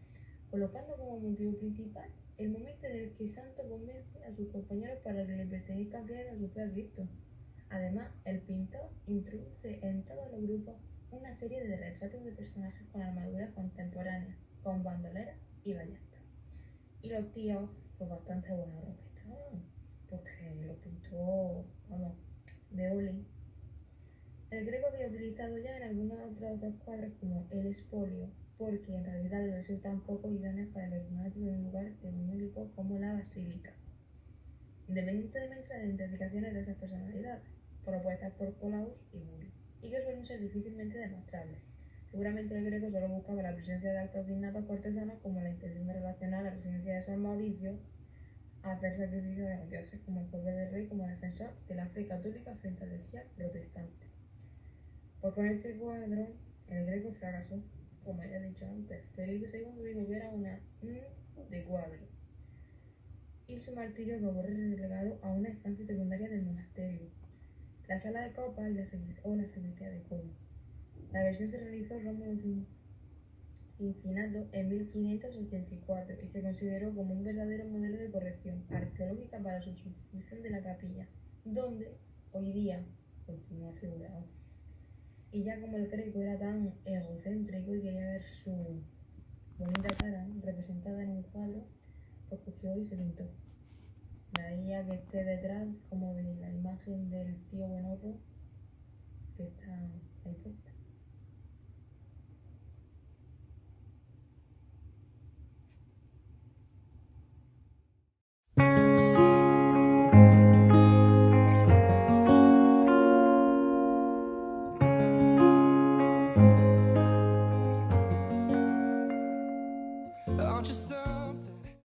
colocando como motivo principal el momento en el que Santo convence a sus compañeros para que le pertenezcan fieles a su fe a Cristo. Además, el pintor introduce en todos los grupos una serie de retratos de personajes con armaduras contemporáneas, con bandoleras y ballestas. Y los tíos, pues bastante buenos los que estaban, porque lo pintó, de Oli. El Greco había utilizado ya en algunos otros 2 cuadros como el espolio, porque en realidad le resultan poco idóneos para el ornato de un lugar único como la basílica, independientemente de las identificaciones de esas personalidades, propuestas por Colaus y Muri, y que suelen ser difícilmente demostrables. Seguramente el Greco solo buscaba la presencia de actos dignados cortesanos como la intención de relacionar la presidencia de San Mauricio a hacer sacrificios de los dioses como el poder del rey como defensor de la fe católica frente a la herejía protestante. Pues con este cuadro el Greco fracasó, como ya he dicho antes. Felipe II dijo que era una de cuadro, y su martirio acabó relegado a una estancia secundaria del monasterio, la sala de copas y la sacristía de coro. La versión se realizó en Rómulo Cincinnato en 1584 y se consideró como un verdadero modelo de corrección arqueológica para su sustitución de la capilla, donde hoy día continúa figurado. Y ya como el Greco era tan egocéntrico y quería ver su bonita cara representada en un cuadro, pues cogió y se pintó. La guía que esté detrás, como de la imagen del tío Buenorro, que está ahí pues.